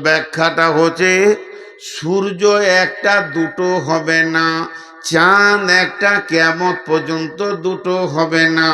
ব্যাখ্যাটা হচ্ছে সূর্য একটা দুটো হবে না, চাঁদ একটা, কিয়ামত পর্যন্ত দুটো হবে না।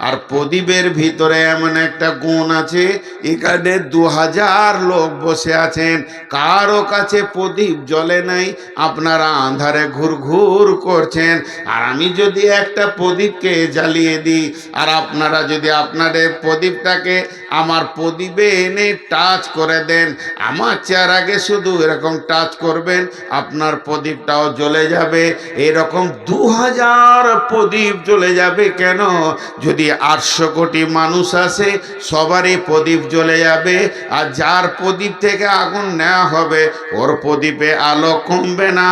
আর প্রদীপের ভিতরে এমন একটা গুণ আছে, এখানে 2000 লোক বসে আছেন, কারো কাছে প্রদীপ জ্বলে নাই, আপনারা আন্ধারে ঘুরঘুর করছেন। আর আমি যদি একটা প্রদীপকে জ্বালিয়ে দিই, আর আপনারা যদি আপনাদের প্রদীপটাকে আমার প্রদীপে এনে টাচ করে দেন, আমার চেহারাকে শুধু এরকম টাচ করবেন, আপনার প্রদীপটাও জ্বলে যাবে। এরকম 2000 প্রদীপ জ্বলে যাবে। কেন? যদি 800 কোটি মানুষ আসে, সবারই প্রদীপ জ্বলে যাবে। আর যার প্রদীপ থেকে আগুন নেওয়া হবে, ওর প্রদীপে আলো কমবে না,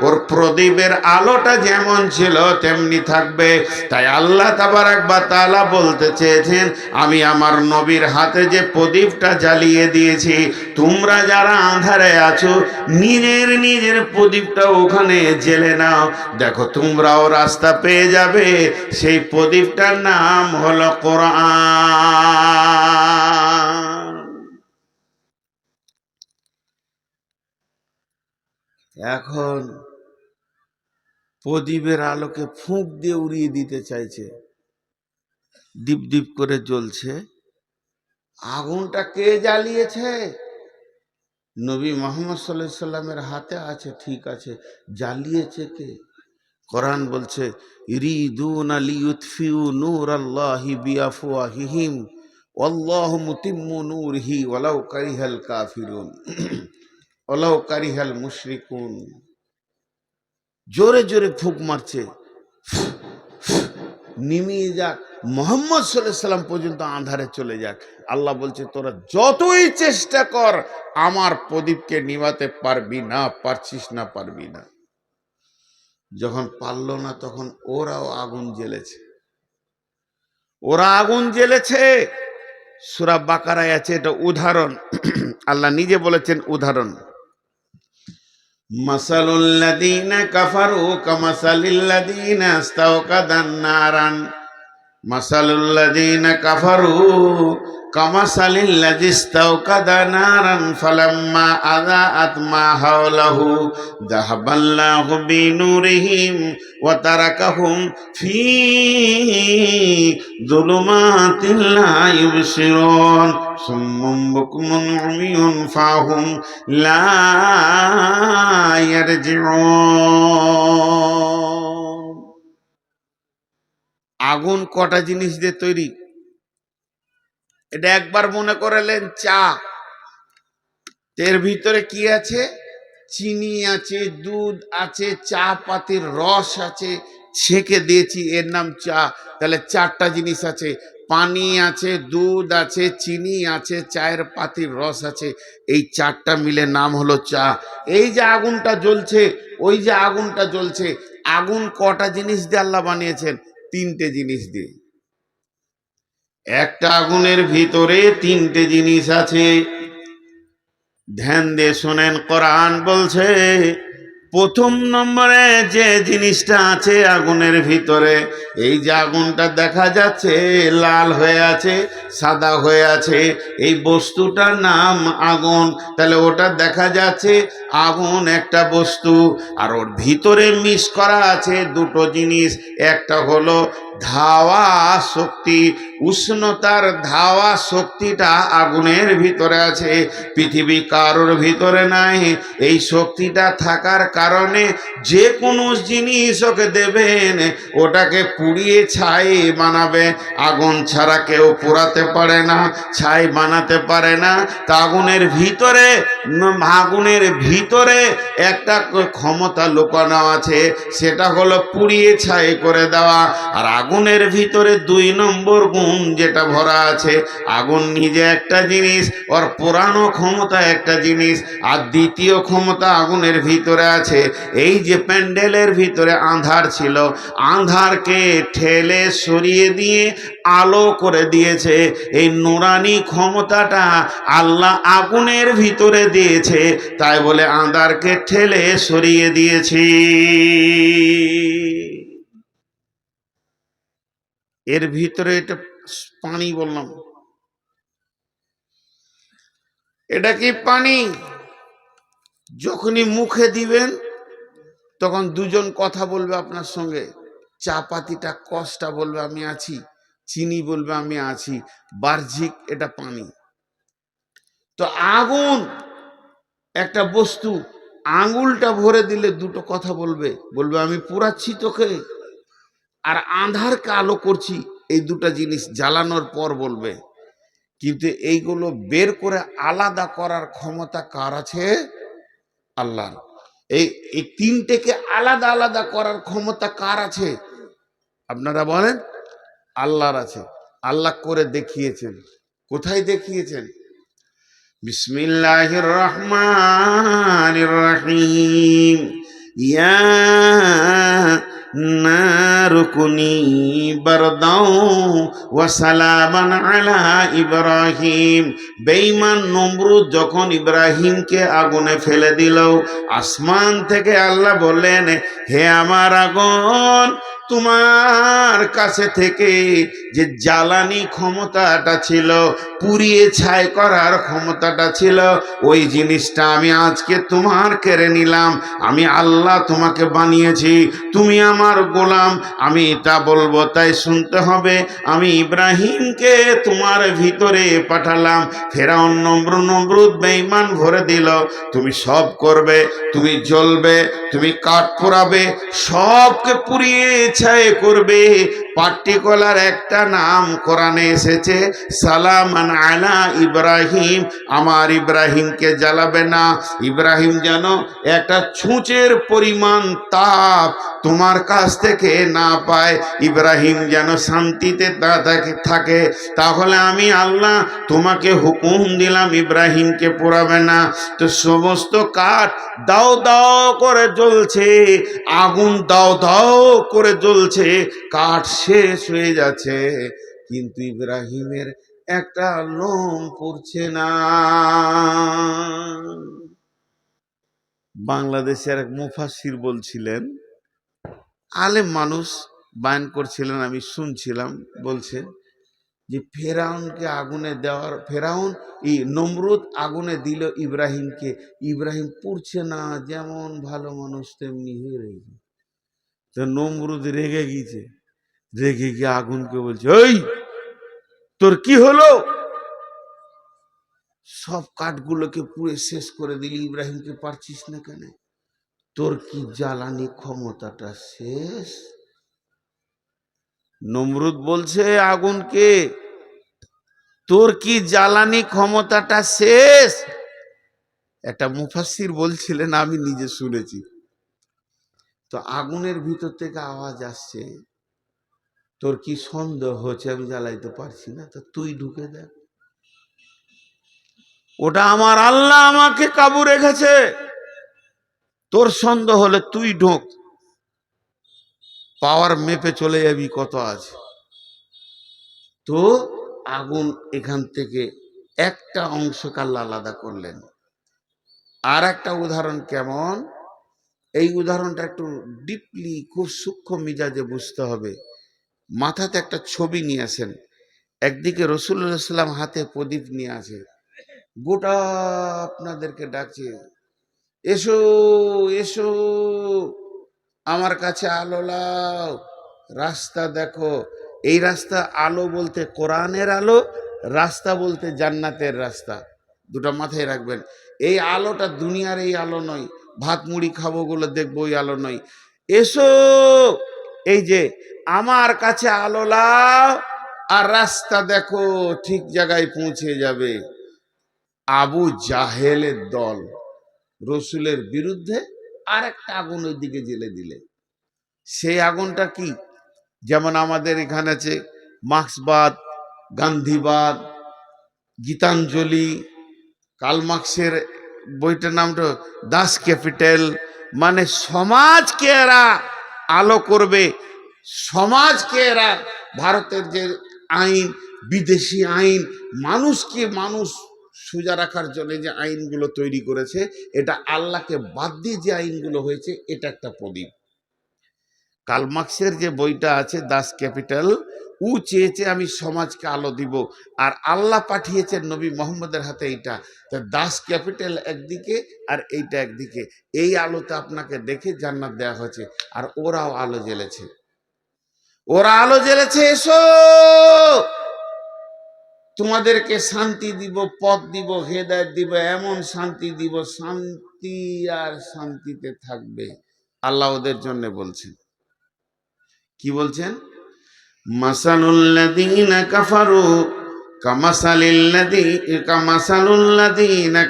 ওর প্রদীপের আলোটা যেমন ছিল তেমনি থাকবে। তাই আল্লাহ তাবারাক ওয়া তাআলা বলতে চেয়েছেন, আমি আমার নবীর হাতে যে প্রদীপটা জ্বালিয়ে দিয়েছি, তোমরা যারা আঁধারে আছো, নিজের নিজের প্রদীপটা ওখানে জ্বেলে নাও, দেখো তোমরাও রাস্তা পেয়ে যাবে। সেই প্রদীপটার নাম হলো কোরআন। এখন প্রদীপের আলোকে ফুঁক দিয়ে উড়িয়ে দিতে চাইছে, দীপ দীপ করে জ্বলছে। আগুনটা কে জ্বালিয়েছে? নবী মুহাম্মদ সাল্লাল্লাহু আলাইহি সাল্লামের হাতে আছে, ঠিক আছে, জ্বালিয়েছে কে? কোরআন বলছে, ইরিদুনা লিইউতফিউ নূরাল্লাহি বিআফওয়াহিহিম ওয়াল্লাহু মুতিম্মু নূরিহি ওয়ালাউ কারিহাল কাফিরুন ওয়ালাউ কারিহাল মুশরিকুন। জোরে জোরে ফুঁক মারছে, নিমিয়ে যাক, মুহাম্মদ সাল্লাল্লাহু আলাইহি সাল্লাম পর্যন্ত আঁধারে চলে যাক। আল্লাহ বলছে, তোরা যতই চেষ্টা কর, আমার প্রদীপকে নিভাতে পারবি না, পারছিস না, পারবি না। যখন পারল না, তখন ওরাও আগুন জ্বেলেছে, ওরা আগুন জ্বেলেছে। সূরা বাকারায় আছে এটা উদাহরণ, আল্লাহ নিজে বলেছেন উদাহরণ, মাসালুল লাযীনা কাফারু কামাসালিল লাযীনা ইস্তাওকাদান নারান মাসালুল লাযীনা কাফারু কামাসালিল লাযী ইস্তাওকাদা নারান ফালাম্মা আযাআত মা হাওলাহু যাহাবাল্লাহু বিনূরিহিম ওয়া তারাকাহুম ফী যুলুমাতিন লা ইউবসিরুন সুম্মুম বুকমুন উমিয়ুন ফাহুম লা ইয়ারজিউন। আগুন কটা জিনিস দিয়ে তৈরি? এটা একবার মনে করালেন চা, এর ভিতরে কি আছে? চিনি আছে, দুধ আছে, চা পাতির রস আছে, ছেঁকে দিয়েছি, এর নাম চা। তাহলে 4টা জিনিস আছে, পানি আছে, দুধ আছে, চিনি আছে, চায়ের পাতির রস আছে, এই 4টা মিলে নাম হলো চা। এই যে আগুনটা জ্বলছে, ওই যে আগুনটা জ্বলছে, আগুন কটা জিনিস দিয়ে আল্লাহ বানিয়েছেন? 3টে জিনিস দিয়ে। একটা আগুনের ভিতরে 3টে জিনিস আছে। ধ্যান দিয়ে শোনেন, কোরআন বলছে, প্রথম নম্বরে যে জিনিসটা আছে আগুনের ভিতরে, এই যে আগুনটা দেখা যাচ্ছে লাল হয়ে আছে, সাদা হয়ে আছে, এই বস্তুটার নাম আগুন। তাহলে ওটা দেখা যাচ্ছে আগুন একটা বস্তু, আর ওর ভিতরে মিক্স করা আছে 2টো জিনিস। একটা হলো ধাওয়া শক্তি, উষ্ণতার ধাওয়া শক্তিটা আগুনের ভিতরে আছে, পৃথিবী কারোর ভিতরে নাই। এই শক্তিটা থাকার কারণে যে কোনো জিনিস ওকে দেবেন, ওটাকে পুড়িয়ে ছাই বানাবে। আগুন ছাড়া কেউ পোড়াতে পারে না, ছাই বানাতে পারে না। তা আগুনের ভিতরে একটা ক্ষমতা লুকানো আছে, সেটা হলো পুড়িয়ে ছাই করে দেওয়া। আর আগুনের ভিতরে 2 নম্বর গুণ যেটা ভরা আছে, আগুন নিজে একটা জিনিস, ওর পোড়ানো ক্ষমতা একটা জিনিস, আর দ্বিতীয় ক্ষমতা আগুনের ভিতরে আছে। এই যে প্যান্ডেলের ভিতরে আঁধার ছিল, আঁধারকে ঠেলে সরিয়ে দিয়ে আলো করে দিয়েছে। এই নুরানি ক্ষমতাটা আল্লাহ আগুনের ভিতরে দিয়েছে, তাই বলে আঁধারকে ঠেলে সরিয়ে দিয়েছি। এর ভিতরে এটা পানি বললাম, এটা কি পানি? যখনই মুখে দিবেন তখন দুজন কথা বলবে আপনার সঙ্গে, চা পাতিটা কষ্টা বলবে আমি আছি, চিনি বলবে আমি আছি, বাহ্যিক এটা পানি। তো আগুন একটা বস্তু, আঙুলটা ভরে দিলে দুটো কথা বলবে, বলবে আমি পোড়াচ্ছি তোকে আর আঁধারকে আলো করছি, এই দুটো জিনিস জ্বালানোর পর বলবে। কিন্তু এইগুলো বের করে আলাদা করার ক্ষমতা কার আছে? আল্লাহর। এই এই তিনটেকে আলাদা আলাদা করার ক্ষমতা কার আছে? আপনারা বলেন। আল্লাহর আছে। আল্লাহ করে দেখিয়েছেন। কোথায় দেখিয়েছেন? বিসমিল্লাহির রহমানির রহিম। ইয়া নারু কুনি বারদাও ওয়া সালামান আলা ইব্রাহিম। বেঈমান নমরুদ যখন ইব্রাহিমকে আগুনে ফেলে দিল, আসমান থেকে আল্লাহ বললেন, হে আমার আগুন, তোমার কাছে থেকে যে জ্বালানি ক্ষমতাটা ছিল, পুড়িয়ে ছাই করার ক্ষমতাটা ছিল, ওই জিনিসটা আমি আজকে তোমার কেড়ে নিলাম। আমি আল্লাহ তোমাকে বানিয়েছি, তুমি আমার গোলাম, আমি এটা বলবো তাই শুনতে হবে। আমি ইব্রাহিমকে তোমার ভিতরে পাঠালাম। ফেরাউন নমরুদ বেঈমান ভরে দিল, তুমি সব করবে, তুমি জ্বলবে, তুমি কাঠ পোড়াবে, সবকে পুড়িয়ে ছাই করবে। পার্টিকুলার একটা নাম কোরআনে এসেছে, সালামান আলা ইব্রাহিম, আমার ইব্রাহিমকে জ্বালাবে না। ইব্রাহিম যেন একটা ছুঁচের পরিমাণ তাপ তোমার কাছ থেকে না পায়, ইব্রাহিম যেন শান্তিতে থাকে। তাহলে আমি আল্লাহ তোমাকে হুকুম দিলাম ইব্রাহিমকে পোড়াবে না। তো সমস্ত কাঠ দাও দাও করে জ্বলছে, আগুন দাও দাও করে জ্বলছে, কাঠ শেষ হয়ে যাচ্ছে, কিন্তু ইব্রাহিমের একটা লোম পড়ছে না। বাংলাদেশের এক মুফাসসির বলছিলেন, আলেম মানুষ বায়ান করছিলেন, আমি শুনছিলাম, বলছেন যে ফেরাউনকে আগুনে দেওয়ার, ফেরাউন এই নমরুদ আগুনে দিল ইব্রাহিমকে, ইব্রাহিম পুড়ছে না, যেমন ভালো মানুষ তেমনি হয়ে রয়েছে। তো নমরুদ রেগে গিয়েছে, রেগে গিয়ে আগুনকে বলছে, ওই তোর কি হলো? সব কাঠগুলোকে পুড়ে শেষ করে দিলি, ইব্রাহিমকে পারছিস না কেন? তোর কি জ্বালানি ক্ষমতাটা শেষ? নমরুদ বলছে আগুনকে, তোর কি জ্বালানি ক্ষমতাটা শেষ? একটা মুফাসসির বলছিলেন, আমি নিজে শুনেছি। তো আগুনের ভিতর থেকে আওয়াজ আসছে, তোর কি সন্দেহ হচ্ছে আমি জ্বালাইতে পারছি না? তো তুই ঢুকে দেখ, ওটা আমার আল্লাহ আমাকে কাবু রেখেছে, তোর সন্দেহ হলে তুই ঢোক, পাওয়ার মেপে চলে যাবি কত আছে। তো আগুন এখান থেকে একটা অংশকে আল্লাহ আলাদা করলেন। আর একটা উদাহরণ কেমন, এই উদাহরণটা একটু ডিপলি, খুব সূক্ষ্ম মিজাজে বুঝতে হবে। মাথাতে একটা ছবি নিয়ে আসেন, একদিকে রাসূলুল্লাহ সাল্লাম হাতে প্রদীপ নিয়ে আছে, গোটা আপনাদেরকে ডাকছে, এসো এসো আমার কাছে আলো লাও, রাস্তা দেখো। এই রাস্তা, আলো বলতে কোরআনের আলো, রাস্তা বলতে জান্নাতের রাস্তা, দুটো মাথায় রাখবেন। এই আলোটা দুনিয়ার এই আলো নয়, ভাত মুড়ি খাবো গুলো দেখবো ওই আলো নয়। এসো, এই যে আমার কাছে আলো লাও আর রাস্তা দেখো, ঠিক জায়গায় পৌঁছে যাবে। আবু জাহেলের দল রসুলের বিরুদ্ধে আর একটা আগুন ওই দিকে জেলে দিলে। সেই আগুনটা কি? যেমন আমাদের এখানে আছে মার্ক্সবাদ, গান্ধীবাদ, গীতাঞ্জলি, কার্ল মার্ক্সের বইটার নামটা দাস ক্যাপিটাল। মানে সমাজকে এরা আলো করবে, সমাজকে এরা, ভারতের যে আইন, বিদেশি আইন, মানুষকে মানুষ সোজা রাখার জন্য যে আইনগুলো তৈরি করেছে, এটা আল্লাহকে বাদ দিয়ে যে আইনগুলো হয়েছে, এটা একটা প্রদীপ। কার্ল মার্ক্সের যে বইটা আছে দাস ক্যাপিটাল, ও চেয়েছে আমি সমাজকে আলো দিব, আর আল্লাহ পাঠিয়েছেন নবী মোহাম্মদের হাতে এইটা। তা দাস ক্যাপিটাল একদিকে আর এইটা একদিকে, এই আলোতে আপনাকে দেখে জান্নাত দেওয়া হয়েছে। আর ওরাও আলো জ্বেলেছে, ওরা আলো জ্বেলেছে, এসো তোমাদেরকে শান্তি দিব, পথ দিব, হেদায়েত দিব, এমন শান্তি দিব, শান্তি আর শান্তিতে থাকবে। আল্লাহ ওদের জন্য বলছেন, কি বলছেন? মাসালুল্লাযীনা কাফারু কামাসালুল্লাযীনা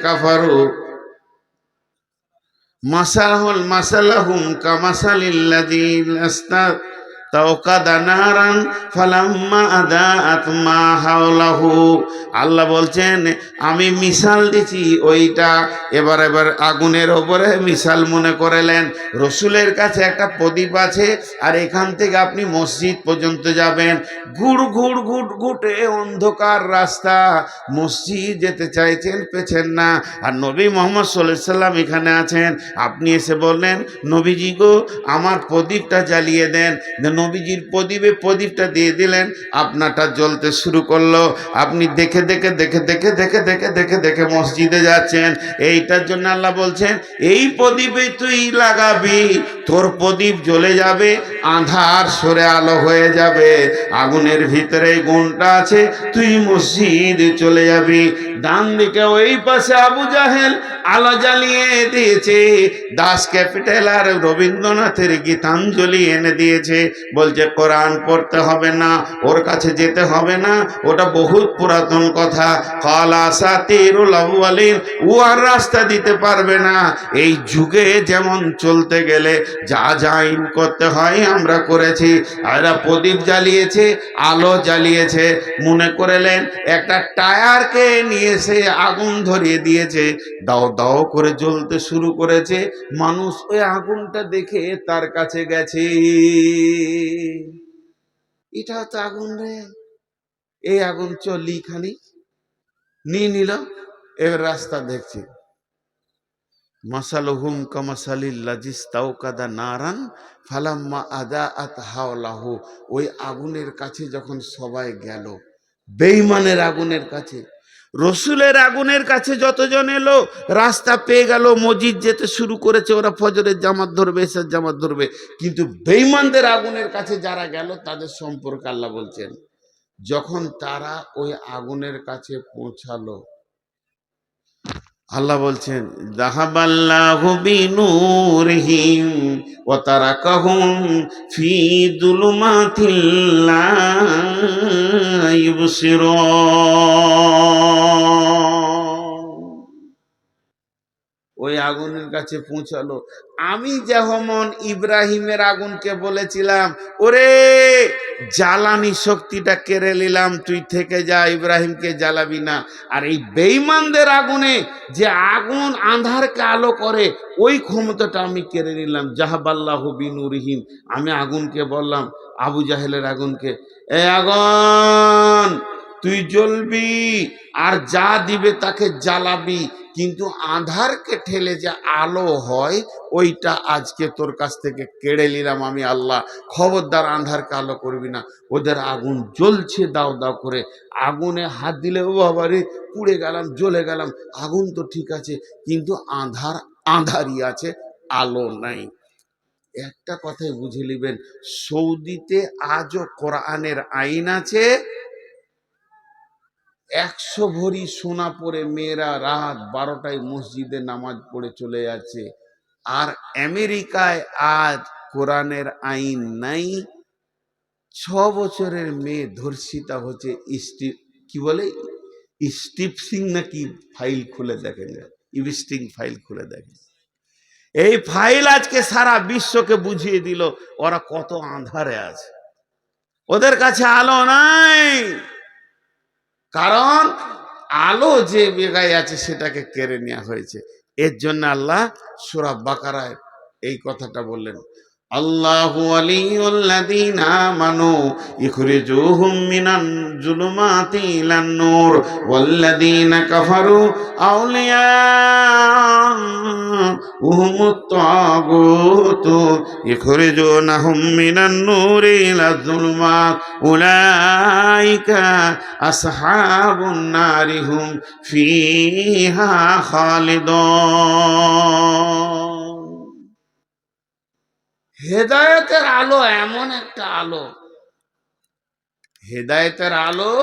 কাফারু মাসালাহুম কামাসালিল্লাযীনা তাওকাদা নারান ফালাম্মা আদাআত মা হাওলাহু। আল্লাহ বলছেন আমি মিসাল দিছি ওইটা, এবার আগুনের ওপরে মিসাল মনে করেলেন। রসুলের কাছে একটা প্রদীপ আছে, আর এখান থেকে আপনি মসজিদ পর্যন্ত যাবেন, ঘুর ঘুর ঘুট ঘুটে অন্ধকার রাস্তা, মসজিদ যেতে চাইছেন পেছেন না। আর নবী মোহাম্মদ সাল্লাল্লাহু আলাইহি সাল্লাম এখানে আছেন, আপনি এসে বললেন নবীজি গো আমার প্রদীপটা জ্বালিয়ে দেন, নবীজির প্রদীপটা দিয়ে দিলেন, আপনারটা জ্বলতে শুরু করলো। আপনি দেখে দেখে দেখে দেখে দেখে দেখে দেখে দেখে মসজিদে যাচ্ছেন। এইটার জন্য আল্লাহ বলছেন এই প্রদীপে তুই লাগাবি, তোর প্রদীপ জ্বলে যাবে, আঁধার সরে আলো হয়ে যাবে। আগুনের ভিতরে গুণটা আছে, তুই মসজিদ চলে যাবি। ডান দিকে ওই পাশে আবু জাহেল আলো জ্বালিয়ে দিয়েছে, দাস ক্যাপিটাল আর রবীন্দ্রনাথের গীতাঞ্জলি এনে দিয়েছে, বলছে কোরআন পড়তে হবে না, ওর কাছে যেতে হবে না, ওটা বহুত পুরাতন কথা, কালা আসাতিরুল আউয়ালিন, ও আর রাস্তা দিতে পারবে না। এই যুগে যেমন চলতে গেলে যা যা আইন করতে হয় আমরা করেছি। এরা প্রদীপ জ্বালিয়েছে, আলো জ্বালিয়েছে, মনে করেলেন একটা টায়ারকে নিয়ে এসে আগুন ধরিয়ে দিয়েছে, দাও দাও করে জ্বলতে শুরু করেছে। মানুষ ওই আগুনটা দেখে তার কাছে গেছে, এটা তো আগুন রে, এই আগুন চলি খালি নিয়ে নিল। এবার রাস্তা দেখছি, মাসালুহুম কামাসালিল্লাযী ইসতাওকাদা নারান ফালাম্মা আদাআত হাওলাহু। ওই আগুনের কাছে যখন সবাই গেল, বেঈমানের আগুনের কাছে, রসুলের আগুনের কাছে যতজন এলো, রাস্তা পেয়ে গেল, মসজিদ যেতে শুরু করেছে, ওরা ফজরের জামাত ধরবে, এশার জামাত ধরবে। কিন্তু বেঈমানদের আগুনের কাছে যারা গেল তাদের সম্পর্কে আল্লাহ বলছেন, যখন তারা ওই আগুনের কাছে পৌঁছালো, আল্লাহ বলছেন যাহাবাল্লাহু বিনূরিহিম ওয়া তারাকাহুম ফি যুলুমাতিল লা ইবসিরুন। ওই আগুনের কাছে পৌঁছালো। আমি যেমন ইব্রাহিমের আগুনকে বলেছিলাম ওরে জ্বালানি শক্তিটা কেড়ে নিলাম, তুই থেকে যা, ইব্রাহিমকে জ্বালাবি না। আর এই বেঈমানদের আগুনে যে আগুন আঁধারকে আলো করে, ওই ক্ষমতাটা আমি কেড়ে নিলাম। জাহাবাল্লাহু বিনূরিহিম, আমি আগুনকে বললাম, আবু জাহেলের আগুনকে, এ আগুন তুই জ্বলবি আর যা দিবে তাকে জ্বালাবি, কিন্তু আঁধারকে ঠেলে যে আলো হয় ওইটা আজকে তোর কাছ থেকে কেড়ে নিলাম আমি আল্লাহ। খবরদার আঁধারকে আলো করবি না। ওদের আগুন জ্বলছে দাও দাও করে, আগুনে হাত দিলে ও বাবারে পুড়ে গেলাম, জ্বলে গেলাম। আগুন তো ঠিক আছে, কিন্তু আঁধার আঁধারই আছে, আলো নাই। একটা কথাই বুঝে নেবেন, সৌদিতে আজও কোরআনের আইন আছে, 100 ভরি সোনা পরে মেয়েরা রাত 12টায় মসজিদে নামাজ পড়ে চলে যাচ্ছে। আর আমেরিকায় আজ কোরআনের আইন নাই, 6 বছরের মেয়ে ধর্ষিতা হচ্ছে, কি বলে স্টিপসিং নাকি ফাইল খুলে দেখেন, ইভিস্টিং ফাইল খুলে দেখেন। এই ফাইল আজকে সারা বিশ্বকে বুঝিয়ে দিল ওরা কত আঁধারে আছে, ওদের কাছে আলো নাই। কারণ আলো যে জায়গায় আছে সেটাকে কেড়ে নেওয়া হয়েছে। এর জন্য আল্লাহ সূরা বাকারায় এই কথাটা বললেন, আল্লাহু ওয়ালিয়ুল্লাযীনা আমানু ইখরিজুহুম মিনান যুলুমাতি ইলান নূর ওয়াল্লাযীনা কাফারু আউলিয়া উহুমুত তাগুত ইখরিজুনাহুম মিনান নূরি ইলা যুলমাত উলাইকা আসহাবুন নারি হুম ফিহা খালিদুন। হেদায়েতের আলো এমন একটা আলো, হেদায়েতের আলো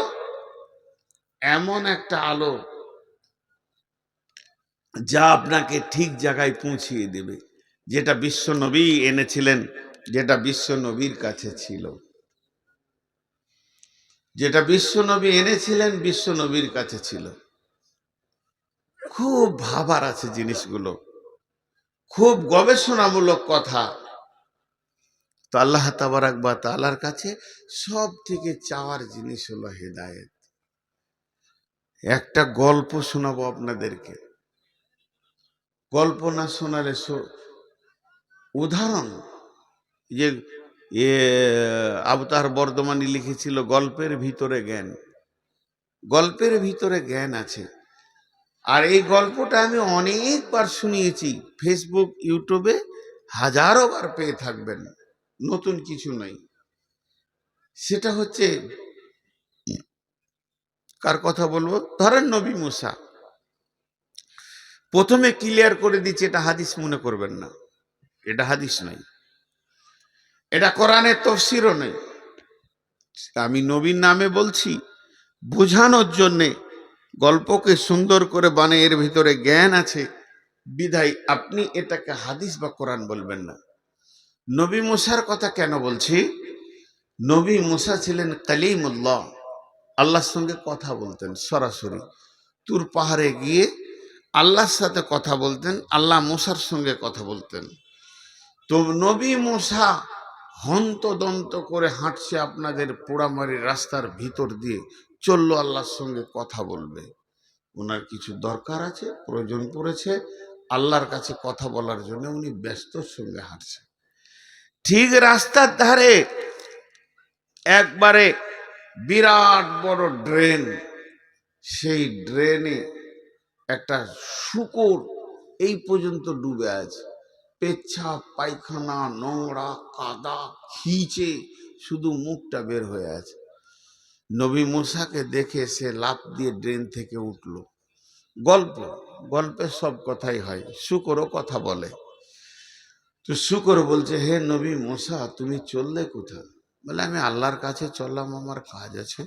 এমন একটা আলো যা আপনাকে ঠিক জায়গায় পৌঁছিয়ে দেবে, যেটা বিশ্ব নবী এনেছিলেন, যেটা বিশ্ব নবীর কাছে ছিল, যেটা বিশ্ব নবী এনেছিলেন বিশ্ব নবীর কাছে ছিল। খুব ভাবার আছে জিনিসগুলো, খুব গবেষণামূলক কথা। তো আল্লাহ তাবারাক ওয়া তাআলার কাছে সব থেকে চাওয়ার জিনিস হলো হেদায়েত। একটা গল্প শোনাবো আপনাদেরকে, গল্প না শোনালে উদাহরণ, যে এ আবতার বর্ধমানী লিখেছিল গল্পের ভিতরে জ্ঞান, গল্পের ভিতরে জ্ঞান আছে। আর এই গল্পটা আমি অনেকবার শুনিয়েছি, ফেসবুক ইউটিউবে হাজারো বার পেয়ে থাকবেন, নতুন কিছু নাই। সেটা হচ্ছে, কার কথা বলবো, ধরেন নবী মুসা। প্রথমে ক্লিয়ার করে দিচ্ছে, এটা হাদিস মনে করবেন না, এটা হাদিস নয়, এটা কোরআনের তাফসীরও নেই। আমি নবীর নামে বলছি বোঝানোর জন্যে, গল্পকে সুন্দর করে বানিয়ে এর ভিতরে জ্ঞান আছে বিধায় আপনি এটাকে হাদিস বা কোরআন বলবেন না। নবী মুসার কথা কেন বলছি? নবী মুসা ছিলেন কালিমুল্লাহ, আল্লাহর সঙ্গে কথা বলতেন সরাসরি। তুর পাহাড়ে গিয়ে আল্লাহর সাথে কথা বলতেন, আল্লাহ মুসার সঙ্গে কথা বলতেন। তো নবী মুসা হন্তদন্ত করে হাঁটছে আপনাদের পোড়ামারি রাস্তার ভিতর দিয়ে, চললো আল্লাহর সঙ্গে কথা বলবে। ওনার কিছু দরকার আছে, প্রয়োজন পড়েছে আল্লাহর কাছে কথা বলার জন্য, উনি ব্যস্তর সঙ্গে হাঁটছে। ঠিক রাস্তার ধারে একবারে বিরাট বড় ড্রেন, সেই ড্রেনে একটা শূকর এই পর্যন্ত ডুবে আছে, পেচ্ছাপ পায়খানা নোংরা কাদা খিচে শুধু মুখটা বের হয়ে আছে। নবী মুসাকে দেখে সে লাফ দিয়ে ড্রেন থেকে উঠলো। গল্প, গল্পের সব কথাই হয়, শূকরও কথা বলে। তো শূকর বলছে, হে নবী মুসা তুমি চললে কোথায়? বলে আমি আল্লাহর কাছে চললাম, আমার কাজ আছে।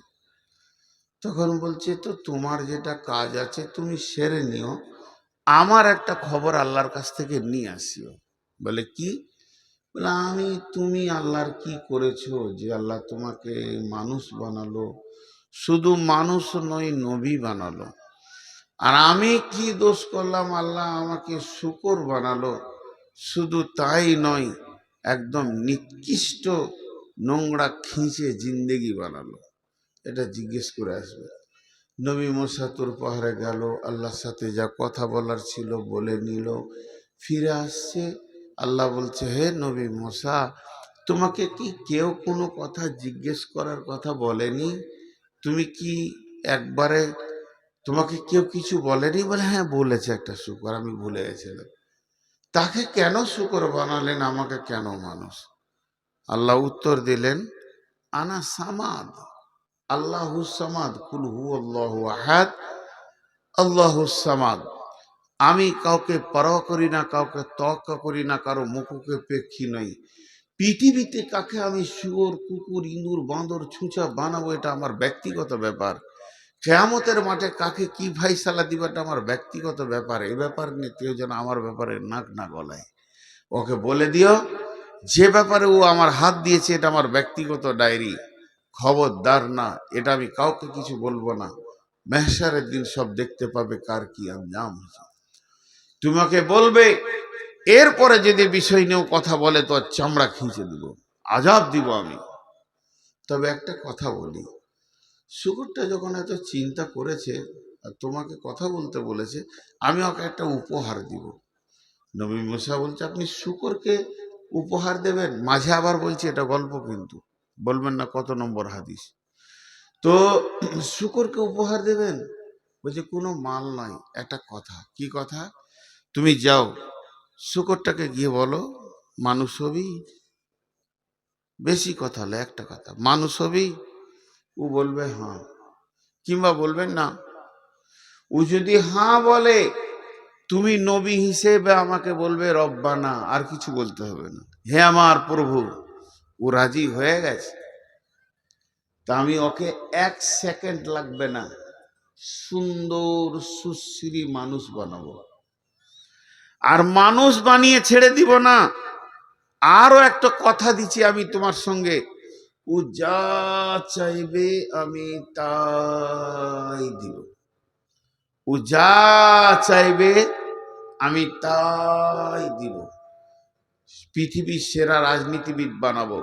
তখন বলছে, তো তোমার যেটা কাজ আছে তুমি সেরে নিও, আমার একটা খবর আল্লাহর কাছ থেকে নিয়ে আসিও। বলে কি? বলে তুমি আল্লাহর কি করেছো যে আল্লাহ তোমাকে মানুষ বানালো, শুধু মানুষ নয় নবী বানালো। আর আমি কি দোষ করলাম, আল্লাহ আমাকে শূকর বানালো, শুধু তাই নয় একদম নিকৃষ্ট নোংরা খিঁচে জিন্দেগি বানালো। এটা জিজ্ঞেস করে আসবে। নবী মুসা তুর পাহাড়ে গেল, আল্লাহর সাথে যা কথা বলার ছিল বলে নিল, ফিরে আসছে। আল্লাহ বলছে, হে নবী মুসা তোমাকে কি কেউ কোনো কথা জিজ্ঞেস করার কথা বলেনি? তুমি কি একবারে, তোমাকে কেউ কিছু বলেনি? বলে হ্যাঁ বলেছে একটা শূকর, আমি ভুলে গেছিলাম। তাকে কেন শূকর বানালেন, আমাকে কেন মানুষ? আল্লাহ উত্তর দিলেন, আনা সামাদ, আল্লাহু সামাদ, কুল হুয়াল্লাহু আহাদ, আল্লাহু সামাদ। আমি কাউকে পরোয়া করি না, কাউকে তোয়াক্কা করি না, কারো মুখকে পেক্ষী নই। পৃথিবীতে কাকে আমি শুয়োর কুকুর ইঁদুর বাঁদর ছুঁচা বানাবো এটা আমার ব্যক্তিগত ব্যাপার। কিয়ামতের মাঠে কাকে কি ফাইসালা দিবাটা আমার ব্যক্তিগত ব্যাপার। এই ব্যাপার নিয়ে কেউ যেন আমার ব্যাপারে নাক না গলায়। ওকে বলে দিও যে ব্যাপারে ও আমার হাত দিয়েছে এটা আমার ব্যক্তিগত ডায়েরি, খবরদার না, এটা আমি কাউকে কিছু বলবো না। মেহশারের দিন সব দেখতে পাবে কার কি আঞ্জাম হয়েছে। তোমাকে বলবে, এরপরে যদি বিষয় নিয়েও কথা বলে তো চামড়া খিঁচে দিব, আজাব দিব আমি। তবে একটা কথা বলি, শুকুরটা যখন এত চিন্তা করেছে আর তোমাকে কথা বলতে বলেছে, আমি ওকে একটা উপহার দিব। নবী মুসা বলছে, আপনি শুকরকে উপহার দেবেন? মাঝে আবার বলছে এটা গল্প, কিন্তু বলবেন না কত নম্বর হাদিস। তো শুকরকে উপহার দেবেন? বলছে কোনো মাল নয়, একটা কথা। কি কথা? তুমি যাও শুকরটাকে গিয়ে বলো মানুষ হবি, বেশি কথা হলে একটা কথা, মানুষ হবি? ও বলবে হ্যাঁ, কিংবা বলবে না। ও যদি হ্যাঁ বলে, তুমি নবী হিসেবে আমাকে বলবে রব্বানা, আর কিছু বলতে হবে না, হে আমার প্রভু। ও রাজি হয়ে গেছে, তা আমি ওকে 1 সেকেন্ড লাগবে না, সুন্দর সুশ্রী মানুষ বানাবো। আর মানুষ বানিয়ে ছেড়ে দিব না, আরো একটা কথা দিচ্ছি আমি তোমার সঙ্গে, ও যা চাইবে আমি তাই দিব। ও যা চাইবে আমি তাই দিব। পৃথিবীর সেরা রাজনীতিবিদ বানাবো,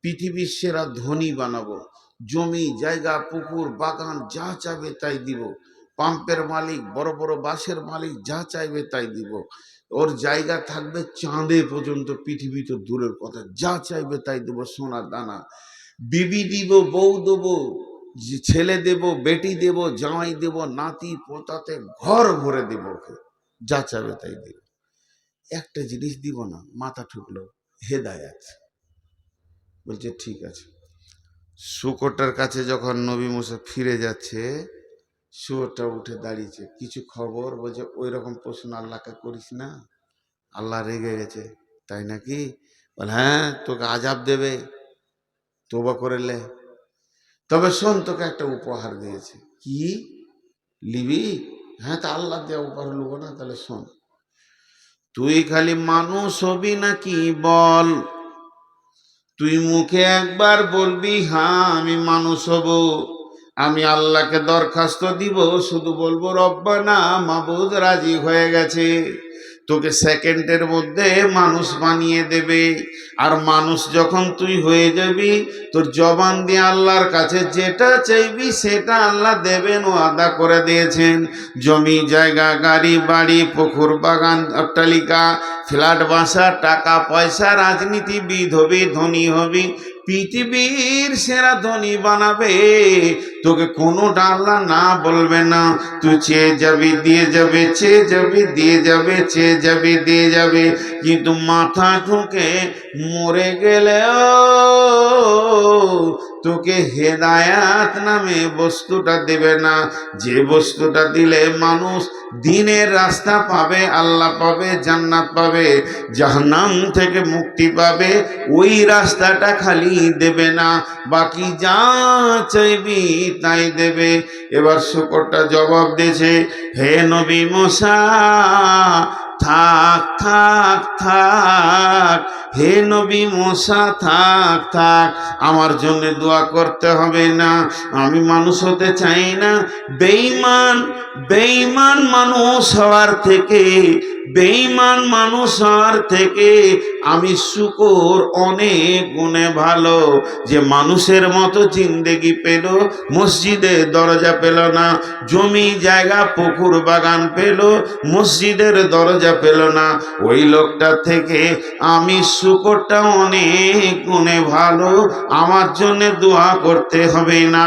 পৃথিবীর সেরা ধনী বানাবো, জমি জায়গা পুকুর বাগান যা চাইবে তাই দিব। পাম্পের মালিক, বড় বড় বাসের মালিক যা চাইবে তাই দিব। ওর জায়গা থাকবে চাঁদে পর্যন্ত, পৃথিবী তো দূরের কথা, যা চাইবে তাই দেবো, সোনার দানা। বিবি দিব, বউ দেবো, ছেলে দেব, বেটি দেব, জামাই দেব, নাতি পোতাতে ঘর ভরে দেব ওকে, যা চাইবে তাই দেব। একটা জিনিস দিব না, মাথা ঠুকলো, হেদায়াত। বলছে ঠিক আছে। শুকরটার কাছে যখন নবী মুসা ফিরে যাচ্ছে, শুয়োরটা উঠে দাঁড়িয়েছে, কিছু খবর? বলছে ওই রকম প্রশ্ন আল্লাহকে করিস না, আল্লাহ রেগে গেছে। তাই নাকি? বল হ্যাঁ, তোকে আজাব দেবে, তোবা করে লে। তবে শোন, তোকে একটা উপহার দিয়েছে। কি লিবি? হ্যাঁ, তা আল্লাহ দেওয়া উপহার লুবো না? তাহলে শোন, তুই খালি মানুষ হবি নাকি বল। তুই মুখে একবার বলবি হ্যাঁ আমি মানুষ হব, আমি আল্লাহকে দরখাস্ত দিব, শুধু বলবো রব্বানা, মাবুদ রাজি হয়ে গেছে, তোকে সেকেন্ডের মধ্যে মানুষ বানিয়ে দেবে। আর মানুষ যখন তুই হয়ে যাবি, তোর জবান দিয়ে আল্লাহর কাছে যেটা চাইবি সেটা আল্লাহ দেবেন, ও আদা করে দিয়েছেন। জমি জায়গা গাড়ি বাড়ি পুকুর বাগান অট্টালিকা ফ্ল্যাট বাসা টাকা পয়সা, রাজনীতিবিদ হবি ধনী হবি, পৃথিবীর সেরা ধনী বানাবে, তোকে কোনোটা আল্লাহ না বলবে না। তুই চেয়ে যাবি দিয়ে যাবে, চেয়ে যাবি দিয়ে যাবে, চেয়ে যাবি দিয়ে যাবে, কিন্তু মাথা ঠুকে মরে গেলেও তোকে হেদায়াত নামে বস্তুটা দেবে না। যে বস্তুটা দিলে মানুষ দিনের রাস্তা পাবে, আল্লাহ পাবে, জান্নাত পাবে, জাহান্নাম থেকে মুক্তি পাবে, ওই রাস্তাটা খালি দেবে না, বাকি যা চাইবি তাই দেবে। এবার শুকরটা জবাব দিয়েছে, হে নবী মুসা, থাক থাক থাক, হে নবী মুসা থাক থাক, আমার জন্য দোয়া করতে হবে না, আমি মানুষ হতে চাই না। বেঈমান বেঈমান মানুষ হওয়ার থেকে, বেঈমান মানুষ হওয়ার থেকে আমি শুকর অনেক গুণে ভালো। যে মানুষের মতো জিন্দেগি পেল, মসজিদে দরজা পেল না, জমি জায়গা পুকুর বাগান পেল, মসজিদের দরজা পেল না, ওই লোকটা থেকে আমি শুকরটা অনেক গুণে ভালো, আমার জন্য দোয়া করতে হবে না।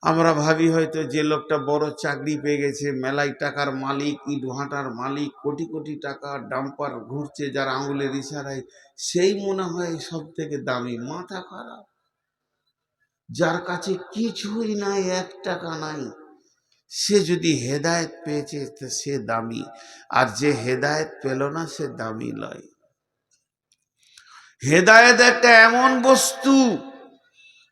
আমরা ভাবি হয়তো যে লোকটা বড় চাকরি পেয়ে গেছে, মেলাই টাকার মালিক, ইট ভাটার মালিক, কোটি কোটি টাকা ডাম্পার ঘুরছে যার আঙুলের ইশারায়, সেই মনে হয় সব থেকে দামি। মাথা খারাপ। যার কাছে কিছুই নাই, 1 টাকা নাই, সে যদি হেদায়েত পেয়েছে তো সে দামি, আর যে হেদায়েত পেল না সে দামি নয়। হেদায়েত একটা এমন বস্তু,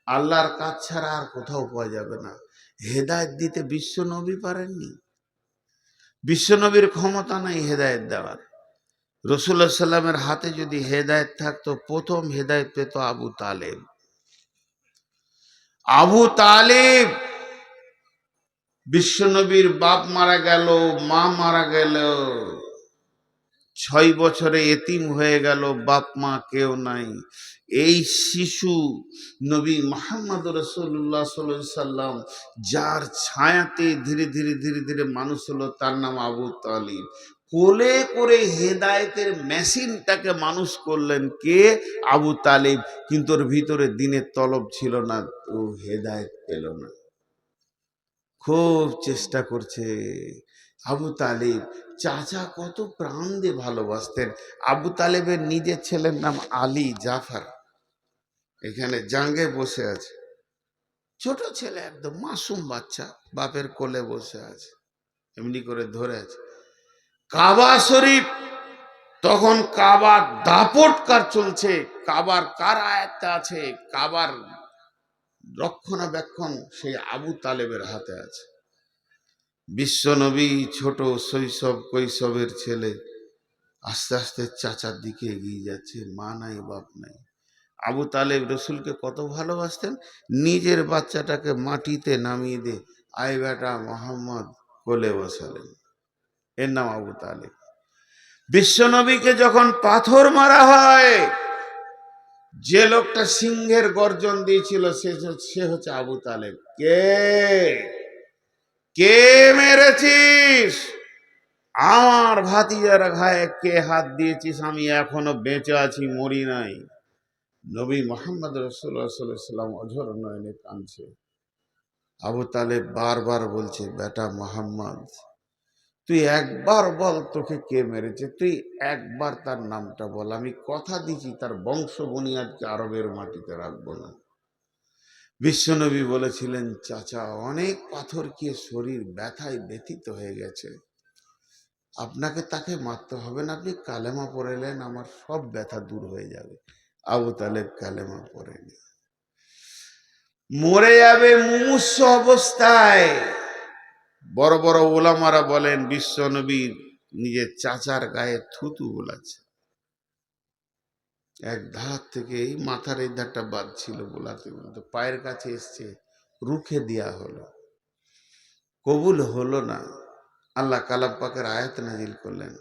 আল্লাহর কাজ ছাড়া আর কোথাও পাওয়া যাবে না। হেদায়েত দিতে বিশ্ব নবী পারেননি, বিশ্ব নবীর ক্ষমতা নাই হেদায়েত দেওয়ার। রাসূলুল্লাহ সাল্লামের হাতে যদি হেদায়েত থাকতো, প্রথম হেদায়েত পেত আবু তালেব। আবু তালেব, বিশ্ব নবীর বাপ মারা গেল, মা মারা গেল, 6 বছরে এতিম হয়ে গেল, বাপ মা কেউ নাই। এই শিশু নবী মুহাম্মদ রাসূলুল্লাহ সাল্লাল্লাহু আলাইহি সাল্লাম, যার ছায়াতে ধীরে ধীরে ধীরে ধীরে মানুষ হলো, তার নাম আবু তালিব। কোলে করে হেদায়েতের মেশিনটাকে মানুষ করলেন কে? আবু তালিব। কিন্তু ওর ভিতরে দিনের তলব ছিল না, ও হেদায়েত পেল না। খুব চেষ্টা করছে। আবু তালেব চাচা কত প্রাণ দিয়ে ভালোবাসতেন। আবু তালেবের নিজের ছেলের নাম আলী জাফর, এখানে জাঙ্গে বসে আছে, ছোট ছেলে একদম মাসুম বাচ্চা, বাপের কোলে বসে আছে, এমনি করে ধরে আছে। কাবা শরীফ তখন কাবার দাপটকার চলছে, কাবার কার আয়াতে আছে, কাবার রক্ষণাবেক্ষণ সেই আবু তালেবের হাতে আছে। বিশ্বনবী ছোট শৈশব কৈশবের ছেলে আস্তে আস্তে চাচার দিকে এগিয়ে যাচ্ছে, মা নাই বাপ নাই। আবু তালেব রসুলকে কত ভালোবাসতেন, নিজের বাচ্চাটাকে মাটিতে নামিয়ে দিয়ে আয় বেটা মোহাম্মদ কোলে বসালেন, এর নাম আবু তালেব। বিশ্বনবীকে যখন পাথর মারা হয়, যে লোকটা সিংহের গর্জন দিয়েছিল সে হচ্ছে আবু তালেব। কে কে মেরেছিস? আমার ভাতিজার ঘায়ে কে হাত দিয়েছিস? আমি এখনো বেঁচে আছি, মরি নাই। নবী মোহাম্মদ রাসূলুল্লাহ সাল্লাল্লাহু আলাইহি ওয়াসাল্লাম অঝর নয়নে কাঁদছে। আবু তালেব বারবার বলছে, বেটা মোহাম্মদ, তুই একবার বল তোকে কে মেরেছে, তুই একবার তার নামটা বল, আমি কথা দিচ্ছি তার বংশ বুনিয়াদকে আরবের মাটিতে রাখবো না। বিশ্বনবী বলেছিলেন, চাচা অনেক পাথর খেয়ে শরীর ব্যথায় ব্যথিত হয়ে গেছে, আপনাকে তাকে মারতে হবে না, আপনি কালেমা পড়েলেন আমার সব ব্যথা দূর হয়ে যাবে। আবু তালেব কালেমা পড়েনি, মরে যাবে মুমূর্ষ অবস্থায়। বড় বড় ওলামারা বলেন বিশ্বনবীর নিজের চাচার গায়ে থুতু বোলাচ্ছে, এক ধার থেকে এই মাথার এই ধারটা বাদ ছিল, বোলাতে বলতে পায়ের কাছে এসছে, রুখে দেয়া হলো, কবুল হলো না। আল্লাহ কালাম পাকের আয়াত নাজিল করলেন,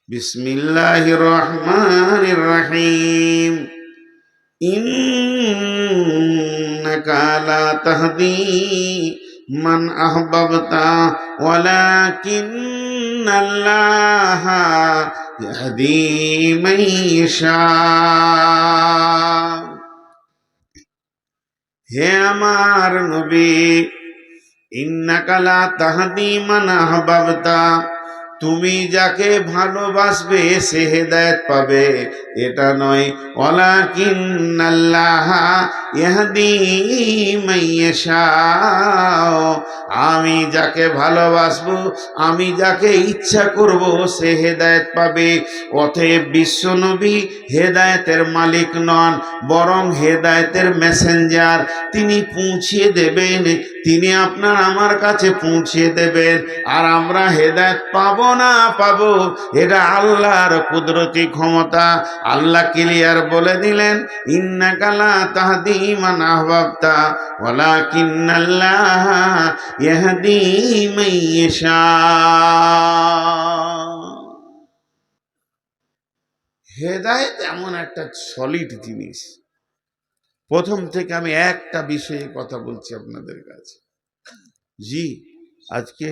বিসমিল্লাহির রহমানির রহিম, ইন্নাকা লা তাহদি মান আহবাবতা ওয়ালাকিন্নাল্লাহা ইয়াহদি মান ইয়াশা। হে আমার নবী, ইন্নাকা লা তাহদি মান আহবাবতা, তুমি যাকে ভালোবাসবে সে হেদায়েত পাবে, এটা নয়। ওয়ালাকিন্নাল্লাহা ইয়াহদি মান ইয়াশা, আমি যাকে ভালোবাসবো, আমি যাকে ইচ্ছা করব সে হেদায়েত পাবে। অতএব বিশ্বনবী হেদায়েতের মালিক নন, বরং হেদায়েতের মেসেঞ্জার। তিনি পৌঁছিয়ে দেবেন, তিনি আপনার আমার কাছে পৌঁছিয়ে দেবেন। আর আমরা হেদায়েত পাবো না পাবো, এটা আল্লাহর কুদরতি ক্ষমতা। আল্লাহ ক্লিয়ার বলে দিলেন, ইন্নাকা লা তাহদি মান আহবাবতা ওয়ালাকিন্নাল্লাহা ইয়াহদি মান ইয়াশা। হেদায়েত এমন একটা সলিড জিনিস। প্রথম থেকে আমি একটা বিষয়ে কথা বলছি আপনাদের কাছে। জি, আজকে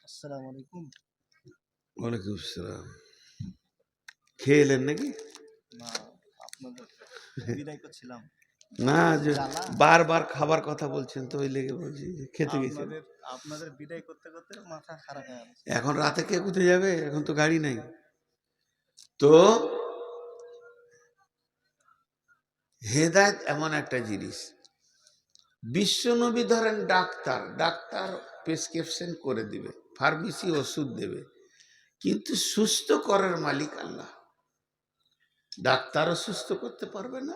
আসসালামু আলাইকুম। ওয়ালাইকুম আসসালাম। খেয়ে এলেন নাকি? না, আপনাদের বিদায় করছিলাম। না, যে বারবার খাবার কথা বলছেন তো ওই লেগে বলছি, খেতে গেছেন। আপনাদের বিদায় করতে করতে মাথা খারাপ হয়ে গেছে। এখন রাতে কে কোথায় যাবে? এখন তো গাড়ি নাই। তো হেদায়েত এমন একটা জিনিস, বিশ্বনবী ধরেন ডাক্তার, ডাক্তার প্রেসক্রিপশন করে দিবে, ফার্মেসি ওষুধ দেবে, কিন্তু সুস্থ করার মালিক আল্লাহ। ডাক্তারও সুস্থ করতে পারবে না,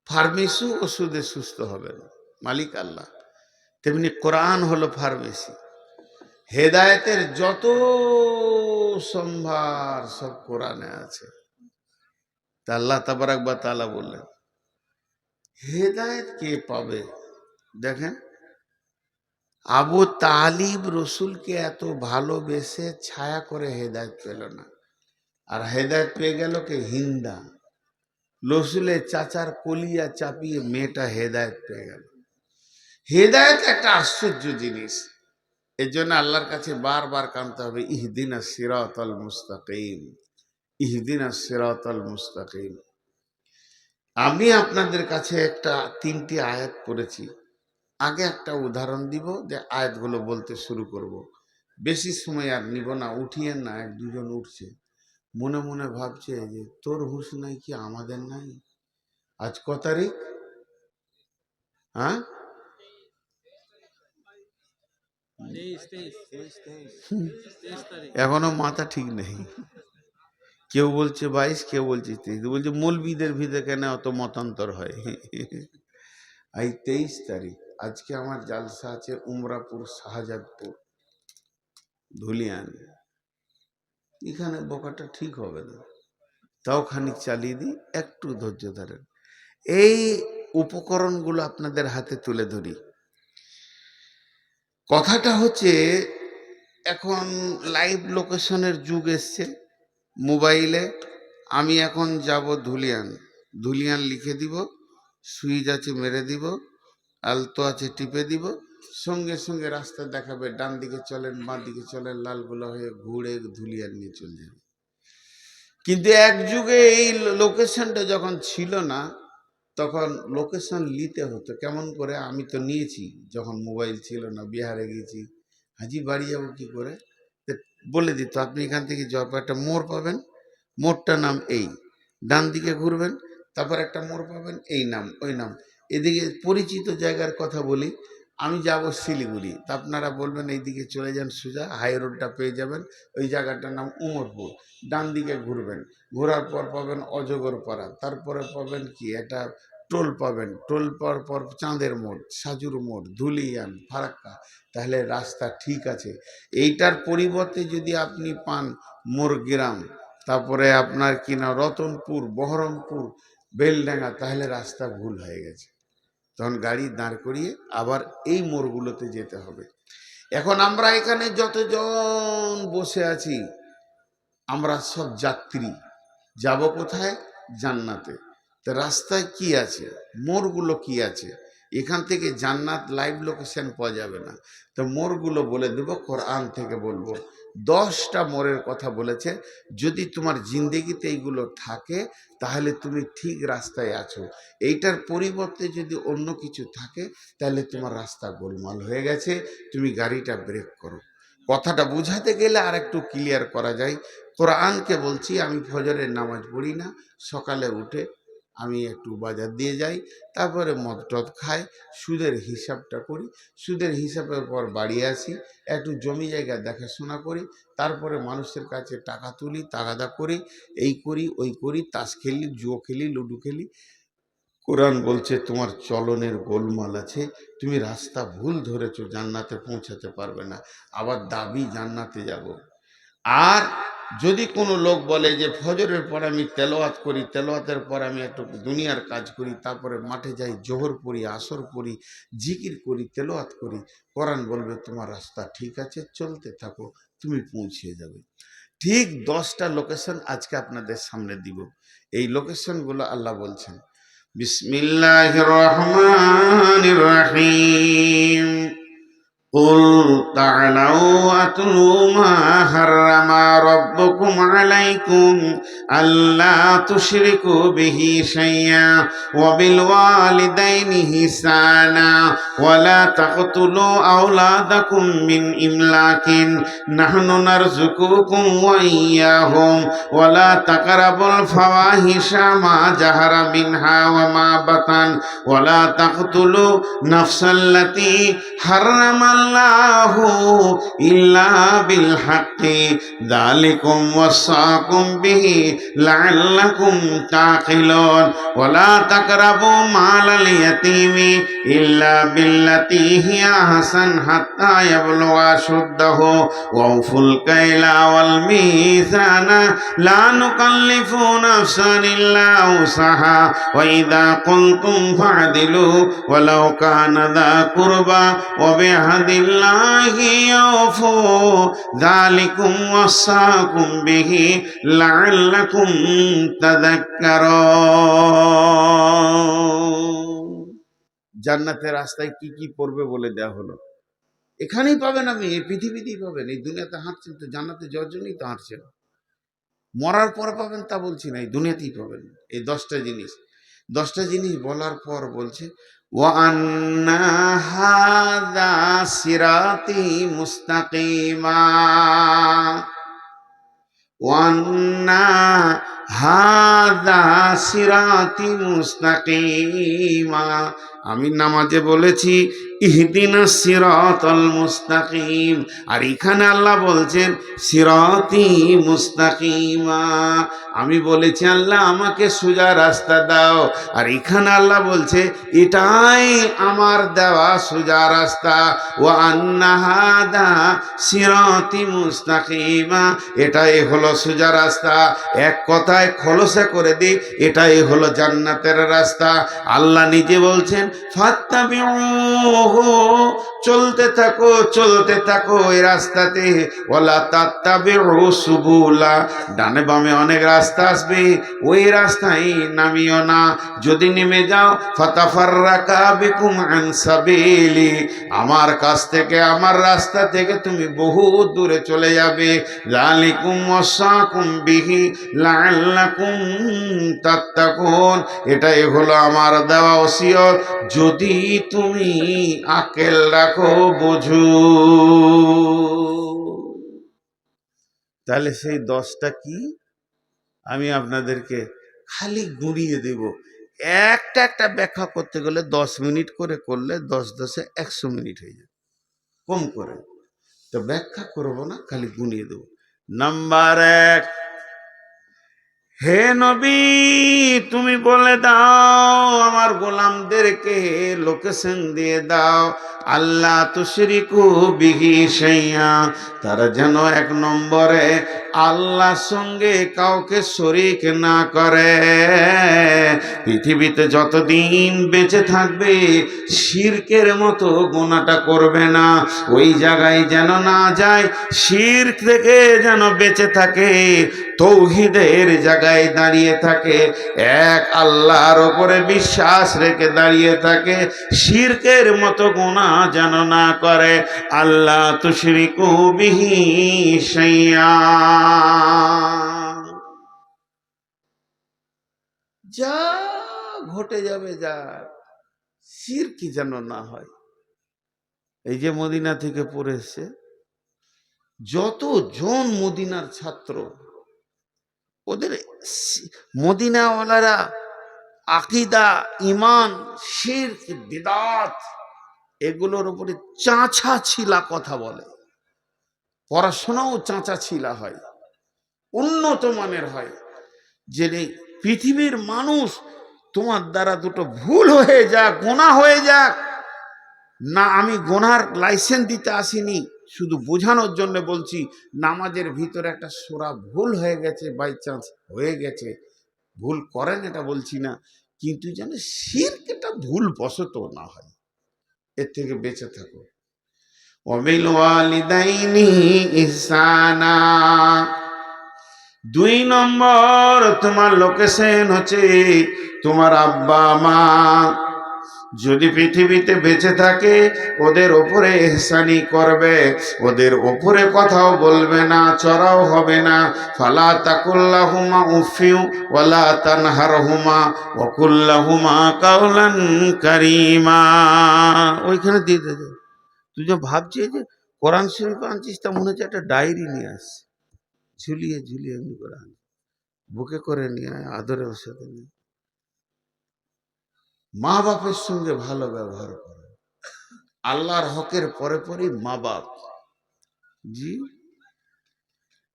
ফার্মেসিও ওষুধে সুস্থ হবে না, মালিক আল্লাহ। তেমনি কোরআন হলো ফার্মেসি। হেদায়েতের যত সম্ভার সব কোরআনে আছে। তা আল্লাহ তাবারাক ওয়া তাআলা বললেন, হেদায়েত কে পাবে? দেখেন, আবু তালিব রসুলকে এত ভালোবেসে ছায়া করে হেদায়েত পেল না, আর হেদায়েত পেয়ে গেল কে? হিন্দা, রসুলের চাচার কলিয়া চাপিয়ে মেয়েটা হেদায়েত পেয়ে গেল। হেদায়েত একটা আশ্চর্য জিনিস। এর জন্য আল্লাহর কাছে বারবার কাঁদতে হবে, ইহদিনাস সিরাতাল মুস্তাকিম, ইহদিনাস সিরাতাল মুস্তাকিম। আমি আপনাদের কাছে একটা 3টি আয়াত পড়েছি, আগে একটা উদাহরণ দিব, যে আয়াতগুলো বলতে শুরু করব। বেশি সময় আর নিব না, উঠিয়েন না। এক দুজন উঠছে, মনে মনে ভাবছে যে তোর হুঁশ নাই কি আমাদের নাই? আজ ক তারিখ? হ্যাঁ, এখনো মাথা ঠিক নেই। কেউ বলছে 22, কেউ বলছে 23, বলছে মৌলবীদের ভিতরে কেন অত মতান্তর হয়। এই 23 তারিখ। আজকে আমার জালসা আছে উমরাপুর, শাহজাদপুর, ধুলিয়ান। এখানে বকাটা ঠিক হবে না, তাও খানিক চালিয়ে দিই, একটু ধৈর্য ধরেন। এই উপকরণগুলো আপনাদের হাতে তুলে ধরি। কথাটা হচ্ছে, এখন লাইভ লোকেশনের যুগ এসছে মোবাইলে। আমি এখন যাব ধুলিয়ান, ধুলিয়ান লিখে দিব, সুইচ আছে মেরে দিব, আলতো আছে টিপে দিব, সঙ্গে সঙ্গে রাস্তা দেখাবে, ডান দিকে চলেন, বাঁ দিকে চলেন, লালগোলা হয়ে ঘুরে ধুলিয়ান নিয়ে চলে যাবে। কিন্তু এক যুগে এই লোকেশনটা যখন ছিল না, তখন লোকেশন নিতে হতো কেমন করে। আমি তো নিয়েছি যখন মোবাইল ছিল না, বিহারে গেছি, হাজি বাড়ি যাবো কি করে, তো বলে দিত আপনি এখান থেকে যাওয়ার পর একটা মোড় পাবেন, মোড়টার নাম এই, ডান দিকে ঘুরবেন, তারপর একটা মোড় পাবেন, এই নাম ওই নাম। এদিকে পরিচিত জায়গার কথা বলি, আমি যাব শিলিগুড়ি, তা আপনারা বলবেন এইদিকে চলে যান সোজা, হাই রোডটা পেয়ে যাবেন, ওই জায়গাটার নাম উমরপুর, ডান দিকে ঘুরবেন, ঘোরার পর পাবেন অজগরপাড়া, তারপরে পাবেন কি একটা টোল পাবেন, টোল পাওয়ার পর চাঁদের মোড়, সাজুর মোড়, ধুলিয়ান, ফারাক্কা। তাহলে রাস্তা ঠিক আছে। এইটার পরিবর্তে যদি আপনি পান মোরগ্রাম, তারপরে আপনার কিনা রতনপুর, বহরমপুর, বেলডাঙ্গা, তাহলে রাস্তা ভুল হয়ে গেছে। তখন গাড়ি দাঁড় করিয়ে আবার এই মোড়গুলোতে যেতে হবে। এখন আমরা এখানে যতজন বসে আছি, আমরা সব যাত্রী, যাব কোথায়? জান্নাতে। তো রাস্তায় কি আছে, মোড়গুলো কি আছে? এখান থেকে জান্নাত লাইভ লোকেশন পাওয়া যাবে না, তো মোড়গুলো বলে দেব, কোরআন থেকে বলবো। 10টা মোড়ের কথা বলেছে। যদি তোমার জিন্দেগিতে এইগুলো থাকে, তাহলে তুমি ঠিক রাস্তায় আছো। এইটার পরিবর্তে যদি অন্য কিছু থাকে, তাহলে তোমার রাস্তা গোলমাল হয়ে গেছে, তুমি গাড়িটা ব্রেক করো। কথাটা বুঝাতে গেলে আর একটু ক্লিয়ার করা যায়। কোরআনকে বলছি, আমি ফজরের নামাজ পড়ি না, সকালে উঠে আমি একটু বাজার দিয়ে যাই, তারপরে মদ টদ খাই, সুদের হিসাবটা করি, সুদের হিসাবের পর বাড়ি আসি, একটু জমি জায়গা দেখাশোনা করি, তারপরে মানুষের কাছে টাকা তুলি, তাগাদা করি, এই করি ওই করি, তাস খেলি, জুয়ো খেলি, লুডো খেলি। কোরআন বলছে তোমার চলনের গোলমাল আছে, তুমি রাস্তা ভুল ধরেছো, জান্নাতে পৌঁছাতে পারবে না। আবার দাবি জান্নাতে যাব। আর যদি কোনো লোক বলে যে ফজরের পর আমি তেলাওয়াত করি, তেলাওয়াতের পর আমি একটু দুনিয়ার কাজ করি, তারপরে মাঠে যাই, জোহর পড়ি, আসর পড়ি, জিকির করি, তেলাওয়াত করি, কোরআন বলবে তোমার রাস্তা ঠিক আছে, চলতে থাকো, তুমি পৌঁছে যাবে। ঠিক 10টা লোকেশন আজকে আপনাদের সামনে দিব। এই লোকেশনগুলো আল্লাহ বলছেন, বিসমিল্লাহির রহমানির রহিম। قل تعالوا أتلوا ما حرم ربكم عليكم ألا تشركوا به شيئا وبالوالدين إحسانا ولا تقتلوا أولادكم من إملاق نحن نرزقكم وإياهم ولا تقربوا الفواحش ما ظهر منها وما بطن ولا تقتلوا نفس التي حرم الله إلا بالحق ذلكم وصاكم به لعلكم تعقلون ولا تقربوا مال اليتيم إلا بالتي هي أحسن حتى يبلغ أشده وأوفوا الكيل والميزان لا نكلف نفسا إلا وسعها وإذا قلتم فاعدلوا ولو كان ذا قربى وبعهد الله يوفوا ذلكم وصاكم به لعلكم تذكرون। জান্নাতের রাস্তায় কি কি পড়বে বলে দেয়া হলো। এখানেই পাবেন, আপনি এই পৃথিবীতেই পাবেন, এই দুনিয়াতে হাঁটছেন তো জান্নাতে যাওয়ার জন্যই তো হাঁটছেন। মরার পর পাবেন তা বলছি না, এই দুনিয়াতেই পাবেন। এই 10টা জিনিস, 10টা জিনিস বলার পর বলছে ওয়া আন্না হাযা সিরাতি মুস্তাকিমা ওয়া আন্না হাযা সিরাতি মুস্তাকিমা। আমি নামাজে বলেছি ইহদিনাস সিরাতাল মুস্তাকিম, আর এখানে আল্লাহ বলছেন সিরাতি মুস্তাকিমা। আমি বলেছি আল্লাহ আমাকে সোজা রাস্তা দাও, আর এখানে আল্লাহ বলছে এটাই আমার দেওয়া সোজা রাস্তা। ওয়া আন্না হাযা সিরাতি মুস্তাকিমা, এটাই হলো সোজা রাস্তা। এক কথায় খোলসা করে দিই, এটাই হলো জান্নাতের রাস্তা। আল্লাহ নিজে বলছেন ফাত্তাবিউহু, চলতে থাকো চলতে থাকো এই রাস্তাতে। ওয়ালা তাত্তাবিউ সুবুলা, ডানে বামে অনেক রাস্তা আসবে, ওই রাস্তায় নামিও না। যদি নেমে যাও ফাতাফাররাকা বিকুম আন সাবিলি, আমার কাছ থেকে আমার রাস্তা থেকে তুমি বহু দূরে চলে যাবে। যালিকুম ওয়াসাকুম বিহি লাআল্লাকুম তাত্তাকুন, এটাই হলো আমার দেওয়া ওসিয়ত, যদি তুমি আকেল রাখো বুঝো। তাহলে সেই 10টা কি আমি আপনাদেরকে খালি গুঁড়িয়ে দেব। একটা একটা ব্যাখ্যা করতে গেলে 10 মিনিট করে করলে 10 10 100 মিনিট হয়ে যাবে কম করে। তো ব্যাখ্যা করব না, খালি গুনিয়ে দেব। নাম্বার 1, হে নবী তুমি বলে দাও আমার গোলামদেরকে, লোকেশন দিয়ে দাও, আল্লাহ তুশরিকু বিহি শাইআ, তারা যেন 1 নম্বরে আল্লাহর সঙ্গে কাউকে শরীক না করে। পৃথিবীতে যতদিন বেঁচে থাকবে শিরকের মতো গুনাহটা করবে না, ওই জায়গায় যেন না যায়, শিরক থেকে যেন বেঁচে থাকে, তৌহিদের জায়গায় দাঁড়িয়ে থাকে, এক আল্লাহর উপরে বিশ্বাস রেখে দাঁড়িয়ে থাকে, শিরকের মতো গুনাহ যেন না করে। আল্লাহ তুশরিকু বিহি শাইআ, যা ঘটে যাবে যা, শিরক যেন না হয়। এই যে মদিনা থেকে পড়ে এসছে যতজন মদিনার ছাত্র, ওদের মদিনাওয়ালারা আকীদা, ঈমান, শিরক, বিদআত এগুলোর উপরে চাঁচা ছিলা কথা বলে। পড়াশোনাও চাঁচা ছিলা হয়, উন্নত মানের হয়। যে পৃথিবীর মানুষ তোমার দ্বারা দুটো ভুল হয়ে যাক, গোনা হয়ে যাক না, আমি গোনার লাইসেন্স দিতে আসিনি, শুধু বোঝানোর জন্য বলছি, নামাজের ভিতরে একটা সূরা ভুল হয়ে গেছে, বাই চান্স হয়ে গেছে, ভুল করেন এটা বলছি না, কিন্তু যেন শিরকটা ভুল বশত না হয়, এর থেকে বেঁচে থাকো। ওয়াবিল ওয়ালিদাইনি ইহসানা, 2 নম্বর তোমার লোকেশন হচ্ছে তোমার আব্বা মা, যদি পৃথিবীতে বেঁচে থাকে ওদের ওপরে ইহসানি করবে, ওদের ওপরে কথাও বলবে না, চড়াও হবে না। ফালা তাকুল্লাহুমা উফিউ ওয়ালা তানহারহুমা ওয়া কুল্লাহুমা কাওলান কারীমা। ওইখানে দিয়ে দে। তুই যে ভাবছিস যে কোরআন শরীফ আনছিস, তা মনে হচ্ছে একটা ডায়েরি নিয়ে আসছে, ঝুলিয়ে ঝুলিয়ে এমনি করে আন, বুকে করে নিয়ে আয়, আদরের সাথে নিয়ে। মা বাপের সঙ্গে ভালো ব্যবহার করো, আল্লাহর হকের পরে পরেই মা বাপ। জি,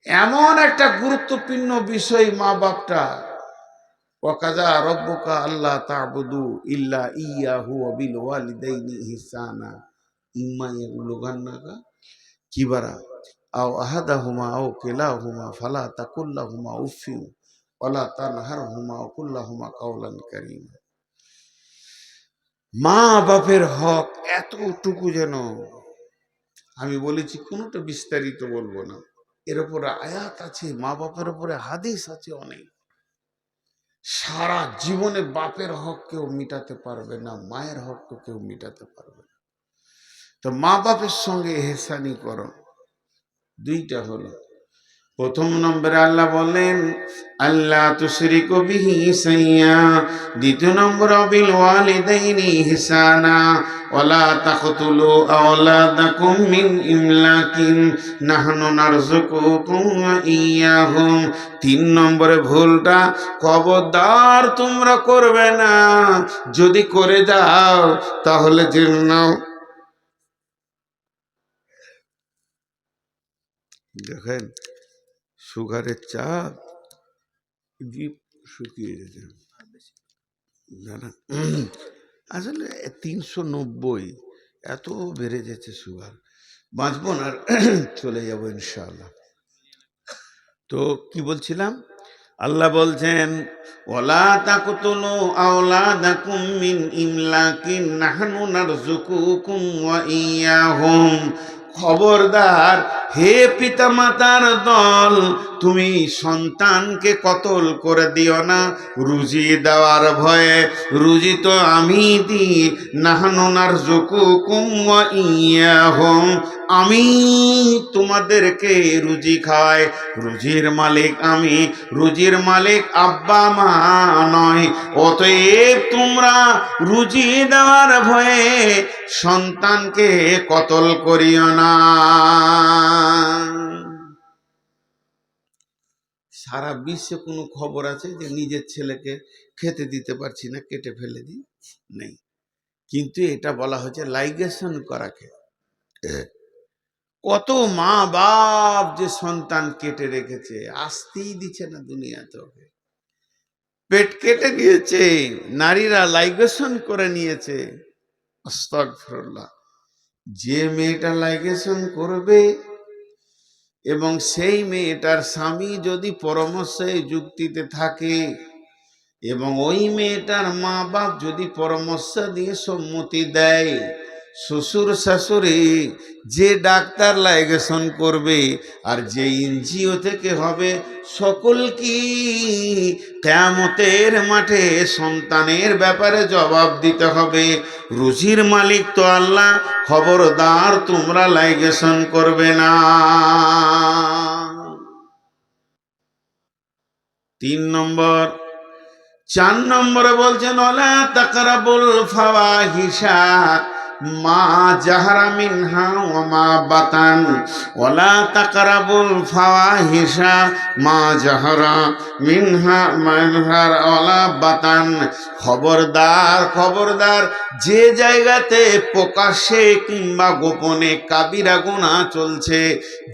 এমন একটা গুরুত্বপূর্ণ বিষয় মা বাপটা। ওয়াকাযা রাব্বুকা আল্লা তা'বুদু ইল্লা ইয়াহু ওয়া বিল ওয়ালিদাইনি ইহসানা ইম্মা ইয়াবলুগান্নাকা কিবারা আও আহাদাহুমা আও কিলাহুমা ফালা তাকুল্লাহুমা উফিউ ওয়ালা তানহারহুমা ওয়া কুল্লাহুমা কাওলান কারীমা। মা বাপের হক এতটুকু, যেন আমি বলেছি কোনোটা বিস্তারিত বলবো না, এর উপরে আয়াত আছে, মা বাপের উপরে হাদিস আছে অনেক। সারা জীবনে বাপের হক কেউ মিটাতে পারবে না, মায়ের হক তো কেউ মিটাতে পারবে না। তো মা বাপের সঙ্গে ইহসানি করো। 2টা হলো, প্রথম নম্বরে আল্লাহ বলেন আল্লাহ তুশরিকু বিহি শাইয়্যা, দ্বিতীয় নম্বর বিল ওয়ালিদাইনি ইহসানা, ওয়ালা তাকতুলু আওলাদাকুম মিন ইমলাকিন নাহনু নারযুকুকুম ওয়া ইয়্যাহুম, তিন নম্বরে ভুলটা খবরদার তোমরা করবে না, যদি করে যাও তাহলে জেনে নাও। দেখেন সুগারের চাপ জিভ শুকিয়ে যেতে না না, আসলে 390 এত বেড়ে যাচ্ছে সুগার, বাঁচবো না আর, চলে যাবো ইনশাআল্লাহ। তো কি বলছিলাম, আল্লাহ বলছেন ওয়ালা তাকতুলু আওলাদাকুম মিন ইমলাকিন নাহনু নারযুকুকুম ওয়া ইয়্যাহুম, খবরদার হে পিতামাতার দল, তুমি সন্তানকে কতল করে দিও না রুজি দেওয়ার ভয়ে, রুজি তো আমি দিই, নাহনু নারযুকুকুম ওয়া ইয়্যাহুম, আমি তোমাদেরকে রুজি খাওয়াই, রুজির মালিক আমি, রুজির মালিক আব্বা মা নয়, অতএব তোমরা রুজি দেওয়ার ভয়ে সন্তানকে কতল করিও না। সারা বিশ্বে কোনো খবর আছে যে নিজের ছেলেকে খেতে দিতে পারছি না, কেটে ফেলে দিই? নেই। কিন্তু এটা বলা হচ্ছে লাইগেশন করাকে। কত মা বাপ যে সন্তান কেটে রেখেছে, আসতেই দিচ্ছে না দুনিয়াতে, ওকে পেট কেটে নিয়েছে, নারীরা লাইগেশন করে নিয়েছে। আস্তাগফিরুল্লাহ। যে মেয়েটা লাইগেশন করবে এবং সেই মেয়েটার স্বামী যদি পরামর্শে যুক্তিতে থাকে এবং ওই মেয়েটার মা বাপ যদি পরামর্শ দিয়ে সম্মতি দেয়, শ্বশুর শাশুড়ি যে ডাক্তার লাইগেশন করবে আর যে এনজিও থেকে হবে, সকল কি কিয়ামতের মাঠে সন্তানের ব্যাপারে জবাব দিতে হবে। রুজির মালিক তো আল্লাহ, খবরদার তোমরা লাইগেশন করবে না। 3 নম্বর। 4 নম্বরে বলছেন ওয়ালা তাকরাবুল ফাওয়াহিশা মা জাহারা মিনহা ওয়া মা বাতান, ওয়ালা তাকরাবুল ফাওয়াহিশা মা জাহারা মিনহা ওয়ালা বাতান, খবরদার খবরদার, যে জায়গাতে প্রকাশ্যে কিংবা গোপনে কাবিরা গুনাহ চলছে,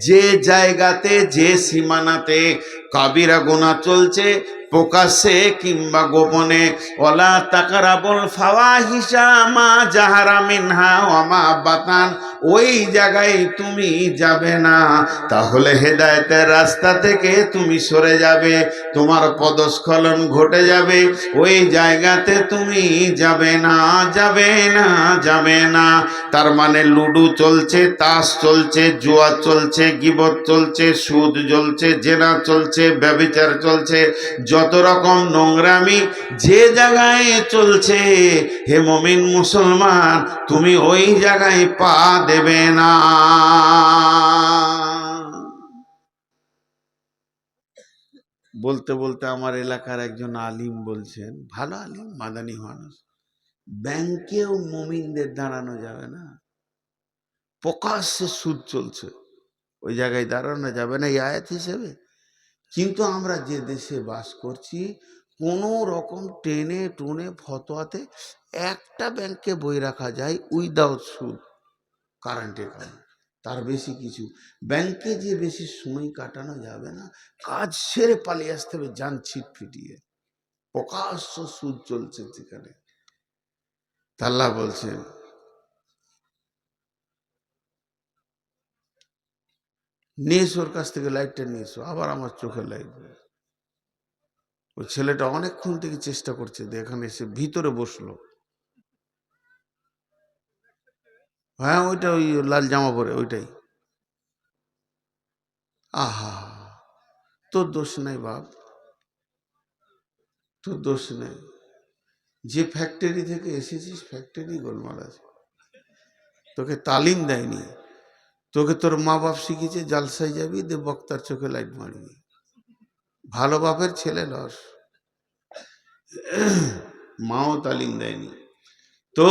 যে জায়গাতে যে সীমানাতে কাবিরা গুনাহ চলছে প্রকাশ্যে কিংবা গোপনে, ওয়ালা তাকরাবুল ফাওয়াহিশা মা জাহারা মিনহা ওয়া মা বাতান, ওই জায়গায় তুমি যাবে না, তাহলে হেদায়েতের রাস্তা থেকে তুমি সরে যাবে, তোমার পদস্খলন ঘটে যাবে, ওই জায়গাতে তুমি যাবে না, যাবে না, যাবে না। তার মানে লুডু চলছে, তাস চলছে, জুয়া চলছে, গীবত চলছে, সুদ চলছে, জেনা চলছে, ব্যভিচার চলছে, যত রকম নোংরামি যে জায়গায় চলছে, হে মুমিন মুসলমান, তুমি ওই জায়গায় পা দেবে না। বলতে বলতে আমার এলাকার একজন আলিম বলছেন, ভালো আলিম, মাদানী মানুষ, ব্যাংকেও মুমিনদের দাঁড়ানো যাবে না, প্রকাশ্যে সুদ চলছে, ওই জায়গায় দাঁড়ানো যাবে না এই আয়াত হিসেবে। কিন্তু আমরা যে দেশে বাস করছি, কোনো রকম টেনে টুনে ফতোয়াতে একটা ব্যাংকে বই রাখা যায় উইদাউট সুদ, কারেন্ট অ্যাকাউন্ট, তার বেশি কিছু ব্যাংকে যে বেশি সময় কাটানো যাবে না, কাজ সেরে পালিয়ে আসতে হবে যান ছিট ফিটিয়ে, প্রকাশ্য সুদ চলছে যেখানে। আল্লাহ বলছেন নিয়ে এসো, ওর কাছ থেকে লাইটটা নিয়ে এসো, আবার আমার চোখে লাইট। ওই ছেলেটা অনেকক্ষণ থেকে চেষ্টা করছে, এখানে এসে ভিতরে বসলো। হ্যাঁ ওইটা, ওই লাল জামা পরে ওইটাই। আহা, তোর দোষ নেই বাপ, তোর দোষ নেই, যে ফ্যাক্টরি থেকে এসেছিস ফ্যাক্টরি গোলমাল আছে, তোকে তালিম দেয়নি, তোকে তোর মা বাপ শিখিয়েছে জালসায় যাবি দে বক্তার চোখে লাইট মারবি, ভালো বাপের ছেলে লস, মাও তালিম দেয়নি। তো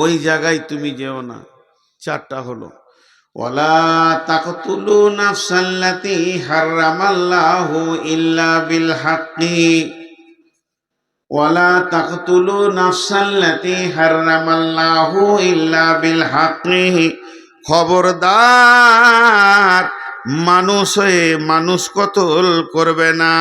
ওই জায়গায় তুমি যেও না। চারটা হলো, ওয়ালা তাকতুলু নাফসাল্লাতী হারামাল্লাহু ইল্লা বিল হাক্কি, ওয়ালা তাকতুলু নাফসাল্লাতী হারামাল্লাহু ইল্লা বিল হাক্কি। খবরদার, মানুষ হয়ে মানুষ কতল করবে না।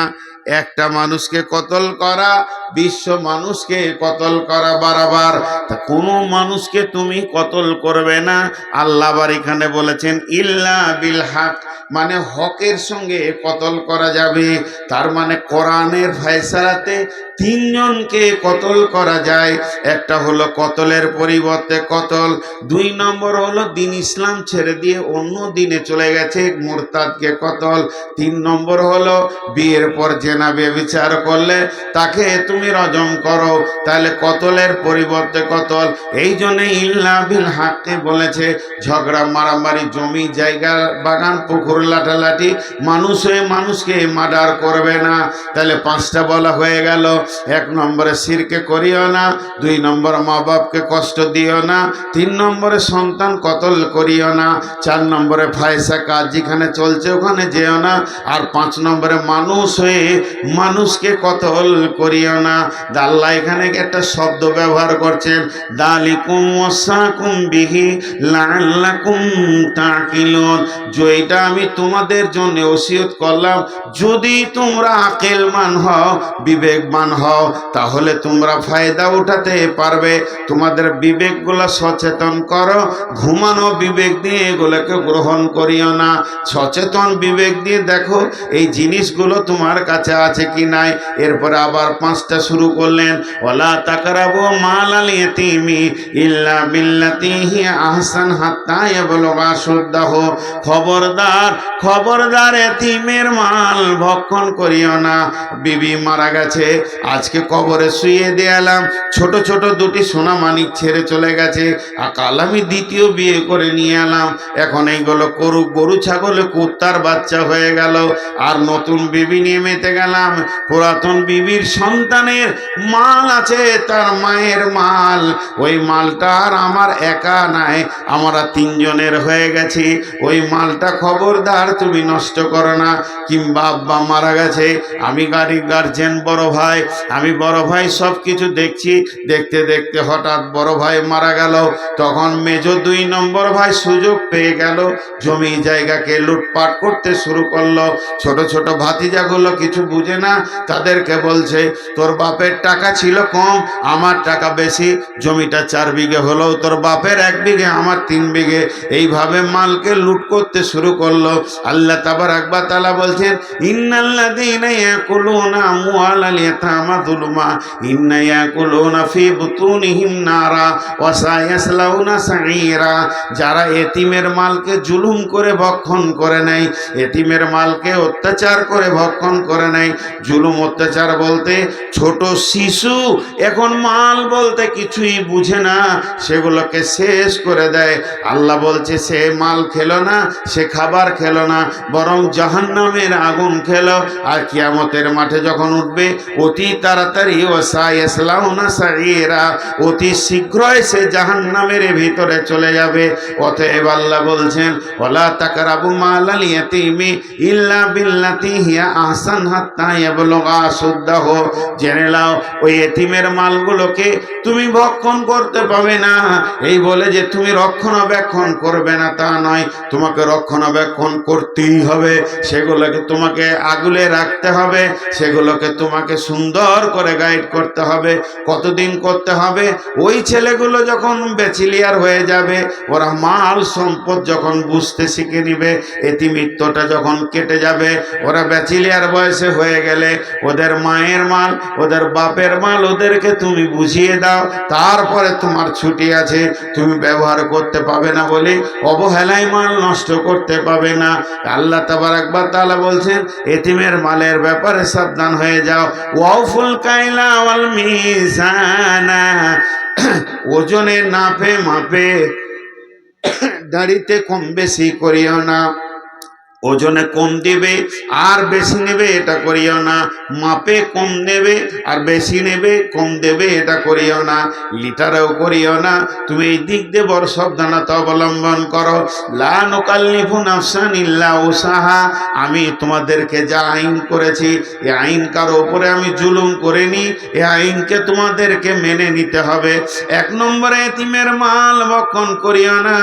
একটা মানুষকে কতল করা বিশ্ব মানুষকে কতল করা বারাবার। তা কোনো মানুষকে তুমি কতল করবে না। আল্লাহ আবার এখানে বলেছেন ইল্লা বিল হক, মানে হকের সঙ্গে কতল করা যাবে। তার মানে কোরআনের ফয়সালাতে তিনজনকে কতল করা যায়। একটা হলো কতলের পরিবর্তে কতল, দুই নম্বর হলো দিন ইসলাম ছেড়ে দিয়ে অন্য দিনে চলে গেছে মুরতাদকে কতল, তিন নম্বর হলো বিয়ের পর জেনা ব্যভিচার করলে তাকে তুমি রজম করো। তাহলে কতলের পরিবর্তে কতল। এই জন্য ইল্লা বিল হাক্কে বলেছে। ঝগড়া মারামারি, জমি জায়গা বাগান পুকুর লাঠালাঠি, মানুষ হয়ে মানুষকে মার্ডার করবে না। তাহলে পাঁচটা বলা হয়ে গেল। এক নম্বরে শিরকে করিও না, দুই নম্বর মা বাপকে কষ্ট দিও না, তিন নম্বরে সন্তান কতল করিও না, চার নম্বরে ফায়সা কাজ যেখানে চলছে ওখানে যেও না, আর পাঁচ নম্বরে মানুষ হয়ে মানুষকে কতল করিও না। আল্লাহ এখানে একটা শব্দ ব্যবহার করছেন, দালিকুম ওয়াসাকুম বিহি লাআল্লাকুম তাকিলুন। যেটা আমি তোমাদের জন্য ওসিয়ত করলাম, যদি তোমরা আকলমান হও, বিবেকবান হও, তাহলে তোমরা ফায়দা উঠাতে পারবে। তোমাদের বিবেকগুলো সচেতন করো, ঘুমানো বিবেক দিয়ে এগুলোকে গ্রহণ করিও না। সচেতন বিবেক দিয়ে দেখো এই জিনিসগুলো তোমার কাছে আছে কি নাই। এরপরে আবার পাঁচটা শুরু করলেন, ওয়ালা তাকরাবু মালাল ইয়াতীমি ইল্লা বিল্লাতী হিয়া আহসান হাত্তা ইয়াবলুগা শুদ্দাহু। খবরদার, খবরদার, এতিমের মাল ভক্ষণ করিও না। বিবি মারা গেছে, আজকে কবরে শুয়ে দিলাম, ছোট ছোট দুটি সোনা মানিক ছেড়ে চলে গেছে, কাল আমি দ্বিতীয় বিয়ে করে নিয়ে এলাম, এখন এইগুলো করুক, গরু ছাগলে কুত্তার বাচ্চা হয়ে গেল, আর নতুন বিবি নিয়ে মেতে গেলাম। পুরাতন বিবির সন্তানের মাল আছে, তার মায়ের মাল, ওই মালটা আর আমার একা নাই, আমরা তিনজনের হয়ে গেছি। ওই মালটা খবরদার তুমি নষ্ট করো না। কিংবা আব্বা মারা গেছে, আমি গাড়ির গার্জেন, বড় ভাই, আমি বড় ভাই সব কিছু দেখছি, দেখতে দেখতে হঠাৎ বড় ভাই মারা গেল, তখন মেজো দুই নম্বর ভাই সুযোগ পেয়ে গেল, জমি জায়গাকে লুটপাট করতে শুরু করলো। ছোট ছোট ভাতিজাগুলো কিছু বুঝে না, তাদেরকে বলছে তোর বাপের টাকা ছিল কম, আমার টাকা বেশি, জমিটা 4 বিঘে হলেও তোর বাপের 1 বিঘে, আমার 3 বিঘে। এইভাবে মালকে লুট করতে শুরু করলো। আল্লাহ তাবারাক ওয়া তাআলা বলছেন, ইন্নাল্লাযীনা ইয়াকুলুনা আমওয়ালাল ইয়াতামা যুলমা ইন্না ইয়াকুলুনা ফি বুতুনিহিম নারা ওয়া সায়াসলাউনা সাঈরা। যারা এতিমের মালকে জুলুম করে ভক্ষণ করে নেয়, এতিমের মালকে অত্যাচার করে ভক্ষণ করে নেয়। জুলুম অত্যাচার বলতে ছোট শিশু এখন মাল বলতে কিছুই বুঝে না, সেগুলোকে শেষ করে দেয়। আল্লাহ বলছে সে মাল খেলো না, সে খাবার খেলো না, বরং জাহান্নামের আগুন খেলো। আর কিয়ামতের মাঠে যখন উঠবে অতি তাড়াতাড়ি ওয়াসায়াসলাউনা সাঈরা, অতি শীঘ্রই সে জাহান্নামের ভিতরে চলে যাবে। অতএব আল্লাহ বলছেন, ওয়ালা তাকরাবু মালাল ইয়াতীমি ইল্লা বিল্লাতী হিয়া আহসান হাত্তা ইয়াবলুগা শুদ্দাহু। জেনে নাও ওই এতিমের মালগুলোকে তুমি ভক্ষণ করতে পাবে না। এই বলে যে তুমি রক্ষণাবেক্ষণ করবে না তা নয়, তোমাকে রক্ষণাবেক্ষণ করতেই হবে, সেগুলোকে তোমাকে আগলে রাখতে হবে, সেগুলোকে তোমাকে সুন্দর করে গাইড করতে হবে। কতদিন করতে হবে? ওই ছেলেগুলো যখন ব্যাচেলিয়ার হয়ে যাবে, ওরা মাল সম্পদ যখন বুঝতে শিখে নিবে, এতিমিত্বটা যখন কেটে যাবে, ওরা ব্যাচেলিয়ার বয়সে হয়ে গেলে ওদের মায়ের মাল, ওদের বাপের মাল ওদেরকে তুমি বুঝিয়ে দাও, তারপরে তোমার ছুটি আছে, তুমি ব্যবহার করতে পাবে না বলে অবহেলায় মাল নষ্ট করতে পাবে না। আল্লাহ তাবারাক ওয়া তাআলা বলছেন এতিমের মালের ব্যাপারে সাবধান হয়ে যাও। ওয়াউফুল কাইলা ওয়াল মিজানা, ওজনে নাপে মাপে দাড়িতে কম বেশি করিও না, ওজনে কম দিবে আর বেশি নেবে এটা করিও না, মাপে কম নেবে আর বেশি নেবে কম দেবে এটা করিও না, লিটারেও করিও না। তুমি এই দিক দিয়ে বড় সাবধানতা অবলম্বন করো। লা নুকাল্লিফু নাফসান ইল্লা উসাহা, আমি তোমাদেরকে যা আইন করেছি এই আইন কারো উপরে আমি জুলুম করিনি, এই আইনকে তোমাদেরকে মেনে নিতে হবে। এক নম্বরে এতিমের মাল ভক্ষণ করিও না,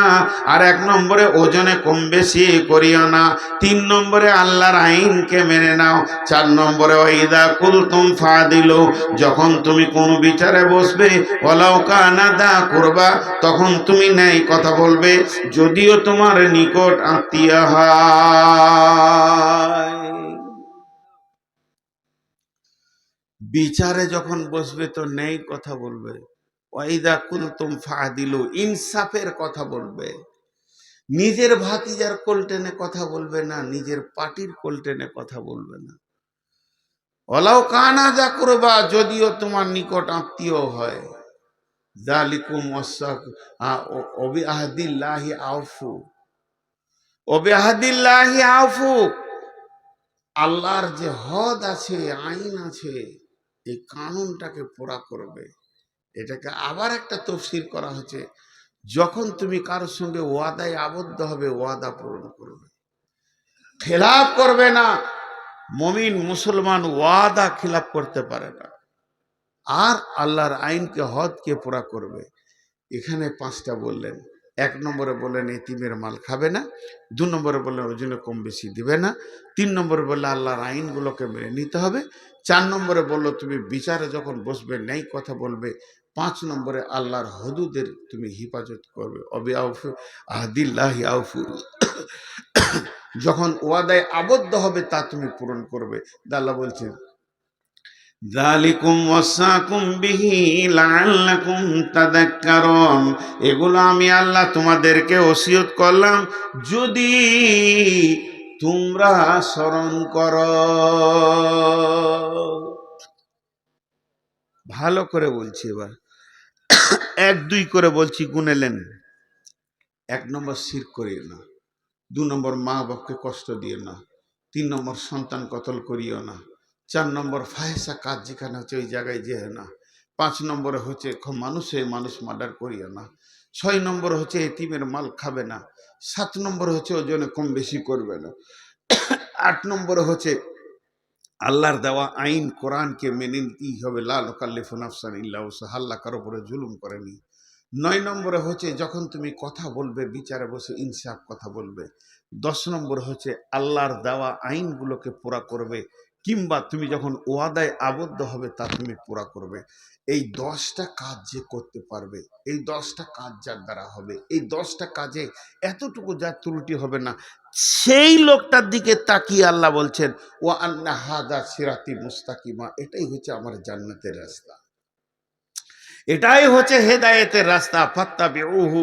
আর এক নম্বরে ওজনে কম বেশি করিও না, তিন নম্বরে আল্লাহর আইনকে মেনে নাও, চার নম্বরে ওয়াইদা কুলতুম ফাদিলু, যখন তুমি কোন বিচারে বসবে ওয়ালাউ কানা দা কুরবা, তখন তুমি ন্যায় কথা বলবে যদিও তোমার নিকট আত্মীয় হয়। বিচারে যখন বসবে তো ন্যায় কথা বলবে, ওয়াইদা কুলতুম ফাদিলু, ইনসাফের কথা বলবে। নিজের ভাতিজার কোল টেনে কথা বলবে না, নিজের পার্টির কোল টেনে কথা বলবে না। ওলাও কানা যা করবা, যদিও তোমার নিকট আত্মীয় হয়। যালিকুম ওবিআহদিল্লাহি আউফু, ওবিআহদিল্লাহি আউফু, আল্লাহর যে হদ আছে, আইন আছে, এই কানুনটাকে পুরা করবে। এটাকে আবার একটা তফসির করা হচ্ছে, যখন তুমি কারোর সঙ্গে ওয়াদায় আবদ্ধ হবে ওয়াদা পূরণ করবে, খেলাফ করবে না। মুমিন মুসলমান ওয়াদা খিলাফ করতে পারে না, আর আল্লাহর আইনকে হদকে পুরা করবে। এখানে পাঁচটা বললেন। এক নম্বরে বললেন এতিমের মাল খাবে না, দু নম্বরে বললেন ওজনে কম বেশি দিবে না, তিন নম্বরে বললে আল্লাহর আইনগুলোকে মেনে নিতে হবে, চার নম্বরে বললো তুমি বিচারে যখন বসবে ন্যায় কথা বলবে, পাঁচ নম্বরে আল্লাহর হদুদের তুমি হিফাজত করবে। অবিআউফু আহদিল্লাহি আউফু, যখন ওয়াদায় আবদ্ধ হবে তা তুমি পূরণ করবে। আল্লাহ বলছেন যালিকুম ওয়াসাকুম বিহি লাআল্লাকুম তাযাক্কারুন, এগুলো আমি আল্লাহ তোমাদেরকে ওসিয়ত করলাম যদি তোমরা স্মরণ করো। ভালো করে বলছি, এবার এক দুই করে বলছি, গুনেলেন। এক নম্বর শিরক করিও না, দু নম্বর মা বাপকে কষ্ট দিও না, তিন নম্বর সন্তান কতল করিও না, চার নম্বর ফাহেসা কাজ যেখানে হচ্ছে ওই জায়গায় যেও না, পাঁচ নম্বরে হচ্ছে মানুষ মার্ডার করিও না, ছয় নম্বর হচ্ছে এতিমের মাল খাবে না, সাত নম্বর হচ্ছে ওজনে কম বেশি করবে না, আট নম্বরে হচ্ছে আল্লাহর দেওয়া আইন কোরআনকে মেনে নিতেই হবে, লা নুকাল্লিফু নাফসান ইল্লা উসাহা, আল্লাহ কারো উপরে জুলুম করেনি। নয় নম্বরে হচ্ছে যখন তুমি কথা বলবে বিচারে বসে ইনসাফ কথা বলবে। দশ নম্বর হচ্ছে আল্লাহর দেওয়া আইনগুলোকে পুরা করবে, কিংবা তুমি যখন ওয়াদায় আবদ্ধ হবে তা তুমি পুরা করবে। এই 10টা কাজ যে করতে পারবে, এই 10টা কাজ যার দ্বারা হবে, এই 10টা কাজে এতটুকু যার ত্রুটি হবে না, সেই লোকটার দিকে তাকিয়ে আল্লাহ বলছেন ওয়া আন্না হাযা সিরাতি মুস্তাকিমা, এটাই হচ্ছে আমার জান্নাতের রাস্তা, এটাই হচ্ছে হেদায়েতের রাস্তা। ফাত্তাবিউহু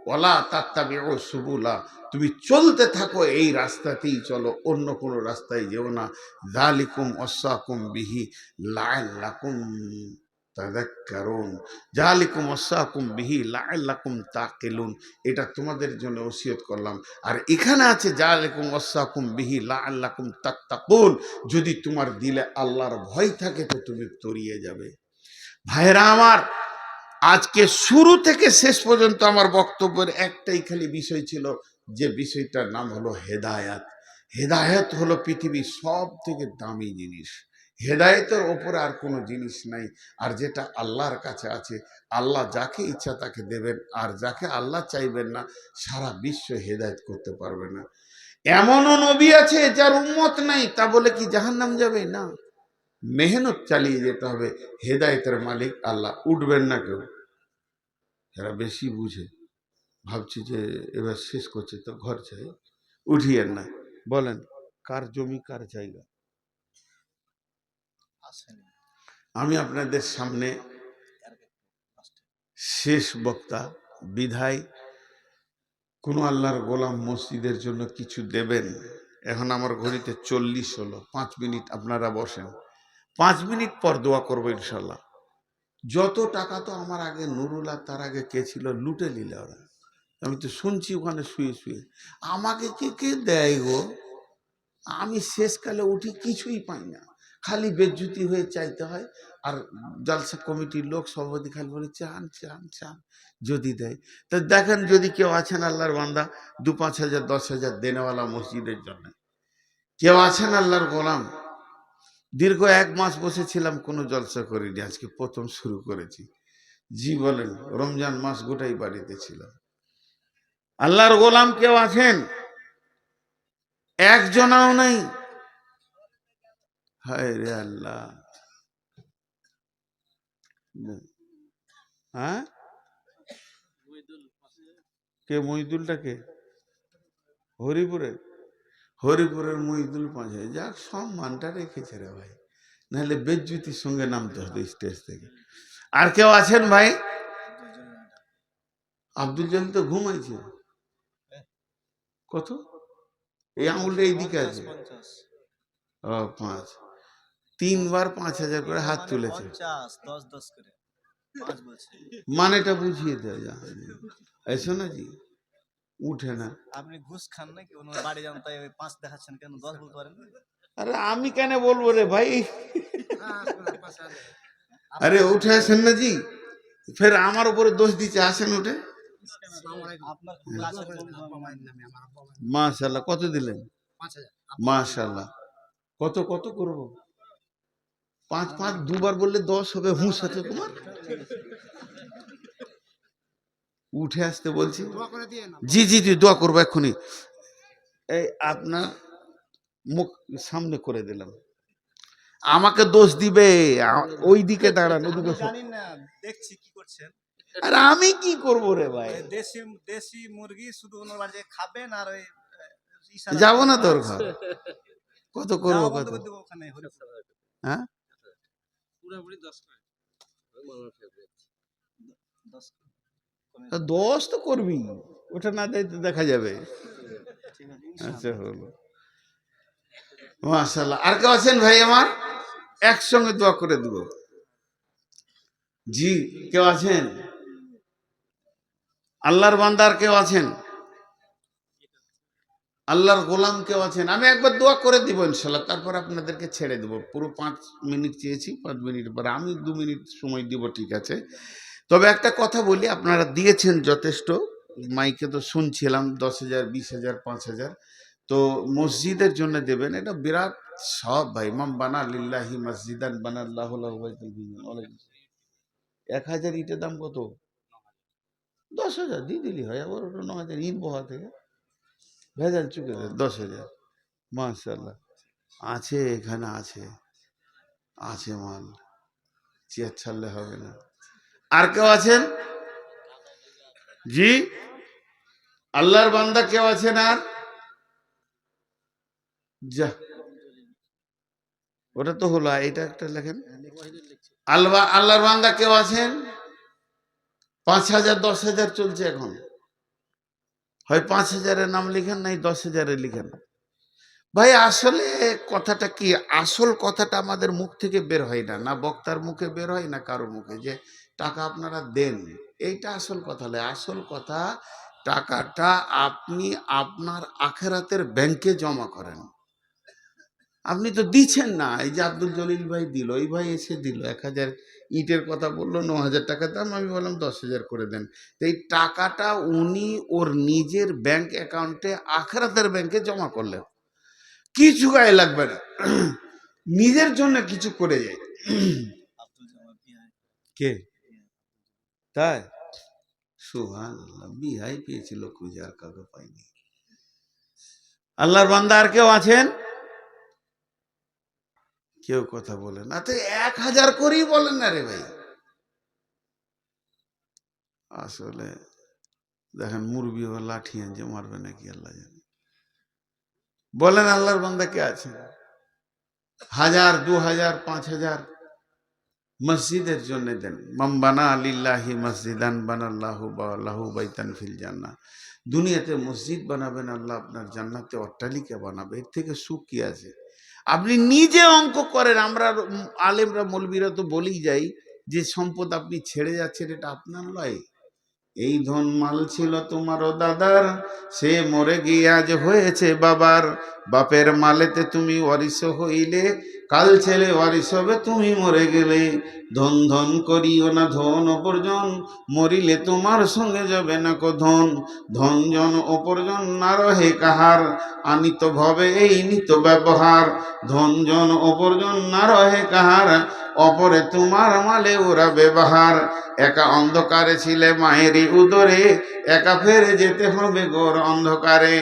ওয়ালা তাত্তাবিউ সুবুলা, তুমি চলতে থাকো এই রাস্তাতেই চলো, অন্য কোনো রাস্তায় যেও না। যালিকুম ওয়াসাকুম বিহি লাআল্লাকুম তাযাক্কারুন, যালিকুম ওয়াসাকুম বিহি লাআল্লাকুম তাকিলুন, এটা তোমাদের জন্য ওসিয়ত করলাম। আর এখানে আছে যালিকুম ওয়াসাকুম বিহি লাআল্লাকুম তাত্তাকুন, যদি তোমার দিলে আল্লাহর ভয় থাকে তো তুমি তরিয়ে যাবে। ভাইরা আমার, আজকে শুরু থেকে শেষ পর্যন্ত আমার বক্তব্যের একটাই খালি বিষয় ছিল, যে বিষয়টার নাম হলো হেদায়াত। হেদায়েত হলো পৃথিবীর সব থেকে দামি জিনিস, হেদায়েতের ওপরে আর কোনো জিনিস নাই। আর যেটা আল্লাহর কাছে আছে, আল্লাহ যাকে ইচ্ছা তাকে দেবেন, আর যাকে আল্লাহ চাইবেন না সারা বিশ্ব হেদায়েত করতে পারবে না। এমনও নবী আছে যার উম্মত নাই, তা বলে কি জাহান্নাম যাবে? না, মেহনত চালিয়ে যেতে হবে। হেদায়েতের মালিক আল্লাহ, উঠবেন না কেউ। এরা বেশি বুঝে, ভাবছি যে এবার শেষ করছে তো ঘর চাই, উঠিয়েন না। বলেন কার জমি কার জায়গা? আমি আপনাদের সামনে শেষ বক্তা, বিধায় কোন আল্লাহর গোলাম মসজিদের জন্য কিছু দেবেন? এখন আমার ঘড়িতে 40 হলো, 5 মিনিট আপনারা বসেন, 5 মিনিট পর দোয়া করবো ইনশাল্লাহ। যত টাকা তো আমার আগে নুরুল্লাহ, তার আগে কে ছিল, লুটে নিলে ওরা। আমি তো শুনছি ওখানে শুয়ে শুয়ে। আমাকে কে কে দেয় গো? আমি শেষকালে উঠি কিছুই পাই না, খালি বেজ্জুতি হয়ে চাইতে হয়। আর জলসা কমিটির লোক সভাপতি খালি বলে চান চান চান, যদি দেয়। তা দেখেন যদি কেউ আছেন আল্লাহর বান্দা 2-5 হাজার 10 হাজার দেনেওয়ালা মসজিদের জন্য, কেউ আছেন আল্লাহর গোলাম? দীর্ঘ 1 মাস বসেছিলাম, কোনো জলসা করিনি, আজকে প্রথম শুরু করেছি। জি বলেন, রমজান মাস গোটাই বাড়িতে ছিলাম। আল্লাহর গোলাম কেউ আছেন? একজনাও নাই। হায় রে আল্লাহ। হ্যাঁ, কে মহিদুলটা কে? হরিপুরের? হরিপুরের মহিদুল 5,000। যাক, সম্মানটা রেখেছে রে ভাই, নাহলে বেজ্জুতির সঙ্গে নামতে হতো স্টেজ থেকে। আর কেউ আছেন ভাই? আব্দুল জলিল তো ঘুমাইছে। কত? এই আঙুলটা এইদিকে আছে। ও 5, 3বার 5,000 করে হাত তুলেছে। মানেটা বুঝিয়ে দেয়। এসো না জি, উঠে না। আপনি ঘুষ খান নাকি? ওনার বাড়ি যান, তাই 5 দেখাচ্ছেন কেন? 10 বলতে পারেন না? আরে আমি কেন বলবো রে ভাই? আরে উঠে আসেন না জি, ফের আমার উপরে দোষ দিচ্ছে। আসেন উঠে। মাশাআল্লাহ, কত দিলেন? 5,000। মাশাআল্লাহ। কত কত করবো? 5 দুবার বললে 10 হবে। হুঁশ আছে তোমার? উঠে আসতে বলছি। জি জি জি, দোয়া করবো এক্ষুনি। এই আপনার মুখ সামনে করে দিলাম, আমাকে দোষ দিবে। ওই দিকে দাঁড়ান, ওদিকে। জানি না, দেখছি কি করছেন। আর আমি কি করব রে ভাই? দেশি দেশি মুরগি শুধু ওনার বাড়িতে খাবেন, আর ওই যাবো না তোর ঘর। কত করবো? কত? ওখানে হ্যাঁ, পুরোপুরি 10 করে। 10 তো করবি, ওটা না দেয় তো দেখা যাবে। আচ্ছা হলো, মাশাআল্লাহ। আর কেউ আছেন ভাই আমার? একসঙ্গে দোয়া করে দেব। জি, কেউ আছেন? আল্লাহর বান্দার কেউ আছেন? আল্লাহর গোলাম কেউ আছেন? আমি একবার দোয়া করে দিব ইনশাল্লাহ, তারপর আপনাদেরকে ছেড়ে দেবো। পুরো 5 মিনিট চেয়েছি, 5 মিনিট পরে আমি 2 মিনিট সময় দিব, ঠিক আছে? তবে একটা কথা বলি, আপনারা দিয়েছেন যথেষ্ট, মাইকে তো শুনছিলাম 10,000 20,000 5,000, তো মসজিদের জন্য দেবেন, এটা বিরাট সব ভাই। মাম বানা লিল্লাহি মসজিদান বানাল্লাহু লাহু বাইতুল হিজ্জান। 1,000 ইটের দাম কত? 10,000 দিয়ে দিলি হয়, আবার ওটা 9,000 ইট বহা থেকে ভেজাল চুকে দেয়। 10,000। মাশাআল্লাহ। আছে, এখানে আছে, আছে মাল, চেয়ার ছাড়লে হবে না। আর কেউ আছেন? জি, আল্লাহর বান্দা কেউ আছেন? আর যা, ওটা তো হলো, এটা একটা লেখেন। আল্লাহর বান্দা কেউ আছেন? 5,000 10,000 চলছে এখন, হয় 5,000-এর নাম লিখেন, নাই 10,000-এর লিখেন। ভাই আসলে কথাটা কি, আসল কথাটা আমাদের মুখ থেকে বের হয় না, না বক্তার মুখে বের হয়, না কারো মুখে, যে টাকা আপনারা দেন, এইটা আসল কথা নয়। আসল কথা, টাকাটা আপনি আপনার আখেরাতের ব্যাংকে জমা করেন। আপনি তো দিচ্ছেন না। এই যে আব্দুল জলিল ভাই দিল, এই ভাই এসে দিল 1,000 ইটের কথা বললো, 9,000 টাকা দাম, আমি বললাম 10,000 করে দেন। তো এই টাকাটা উনি ওর নিজের ব্যাংক অ্যাকাউন্টে আখেরাতের ব্যাংকে জমা করলেন, কিছু গায়ে লাগবে না, নিজের জন্য কিছু করে যায়। কে? তাই? সুবহানাল্লাহ, বিহাই পেয়েছিল খুঁজে, আর কাউকে পাইনি। আল্লাহর বান্দা আর কেউ আছেন? কেউ কথা বলেন না তো, 1,000 করেই বলেন না রে ভাই। আসলে দেখেন, মুরবি ও লাঠি আনছে, মারবে নাকি আল্লাহ জানে। বলেন আল্লাহর বান্দা কে আছে? 1,000 2,000 5,000 মসজিদের জন্য দেন। মাম বানা লিল্লাহি মসজিদান বানাল্লাহু লাহু বাইতান ফিল জান্নাহ। দুনিয়াতে মসজিদ বানাবেন, আল্লাহ আপনার জান্নাতে অট্টালিকা বানাবে, এর থেকে সুখ কি আছে? আপনি নিজে অঙ্ক করেন। আমরা আলেমরা মৌলবীরা তো বলেই যাই যে সম্পদ আপনি ছেড়ে যাচ্ছেন, এটা আপনার নয়, এই ধন মাল ছিল তোমারও দাদার, সে মরে গিয়ে আজ হয়েছে বাবার। বাপের মালেতে তুমি ওয়ারিশ হইলে, কাল ছেলে ওয়ারিশ হবে তুমি মরে গেলে। ধন ধন করিও না ধন অপরজন, মরিলে তোমার সঙ্গে যাবে না কো ধন। ধন জন অপরজন না রহে কাহার, আনিত ভবে এই নিত ব্যবহার। ধন জন অপরজন না রহে কাহার, অপরে তোমার মালে ওরা ব্যবহার। একা অন্ধকারে ছিলে মায়েরই উদরে, একা ফেরে যেতে হবে ঘোর অন্ধকারে।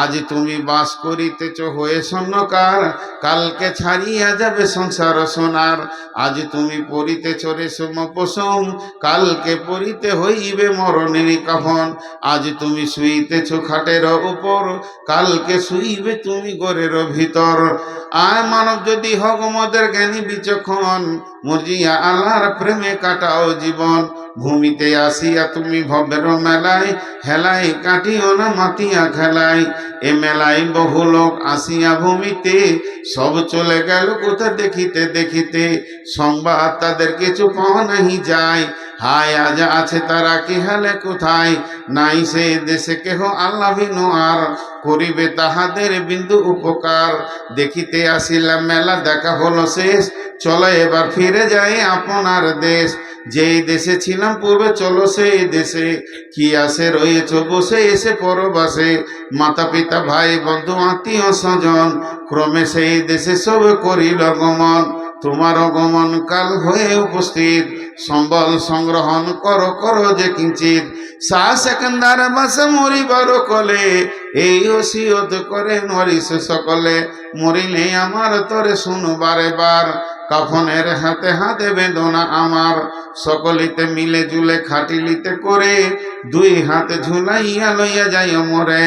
আজ তুমি বাস করিতেছ হয়ে স্বর্ণকার, কালকে ছাড়িয়া যাবে সংসার সোনার। আজ তুমি পরিতেছ রেশম পশম, কালকে পরিতে হইবে মরণের কাফন। আজ তুমি শুইতেছ খাটের উপর, কালকে শুইবে তুমি ঘরের ভিতর। আয় মানব যদি হক মদের জ্ঞানী বিচক্ষণ, মর্জিয়া আল্লাহর প্রেমে কাটাও জীবন। ভূমিতে আসিয়া তুমি ভবের মেলায়, হেলায় কাটিও না মাতিয়া খেলায়। এ মেলায় বহু লোক আসিয়া ভূমিতে, সব চলে গেল কোথা দেখিতে দেখিতে। সংবাদ তাদের কিছু পাওয়া নাহি যায়, হায় আজ আছে তারা কি হালে কোথায়। নাই সে দেশে কেহ আল্লাহ বিনু আর, করিবে তাহাদের বিন্দু উপকার। দেখিতে আসিলাম মেলা দেখা হলো শেষ, চলো এবার ফিরে যাই আপনার দেশ। যেই দেশে ছিলাম পূর্বে চলো সেই দেশে, কি আসে রয়েছ বসে এসে পরবাসে। মাতা পিতা ভাই বন্ধু আত্মীয় স্বজন, ক্রমে সেই দেশে সব করিল গমন। তোমার গমন কাল হয়ে উপস্থিত, সম্বল সংগ্রহণ করো করো যে কিঞ্চিত। শাহ সেকেন্দার বাসে মরিবার কলে, এই ওসিয়ত করে নরিস সকলে। মরিলে আমার তরে শুনো বারে বার, কাফনের হাতে হাতে বেদনা আমার। সকলিতে মিলে জুলে খাটিলিতে করে, দুই হাতে ঝুলাইয়া লইয়া যাই মরে।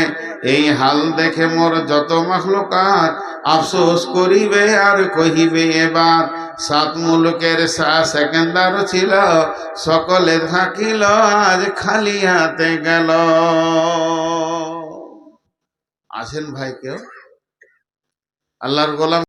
এই হাল দেখে মোর যত মাখলুকাত, আফসোস করিবে আর কহিবে এবার। সাত মুলুকের শাহ সেকেন্দার ছিল, সকলে থাকিল আজ খালি হাতে গেল। আসেন ভাই কেউ আল্লাহর গোলাম।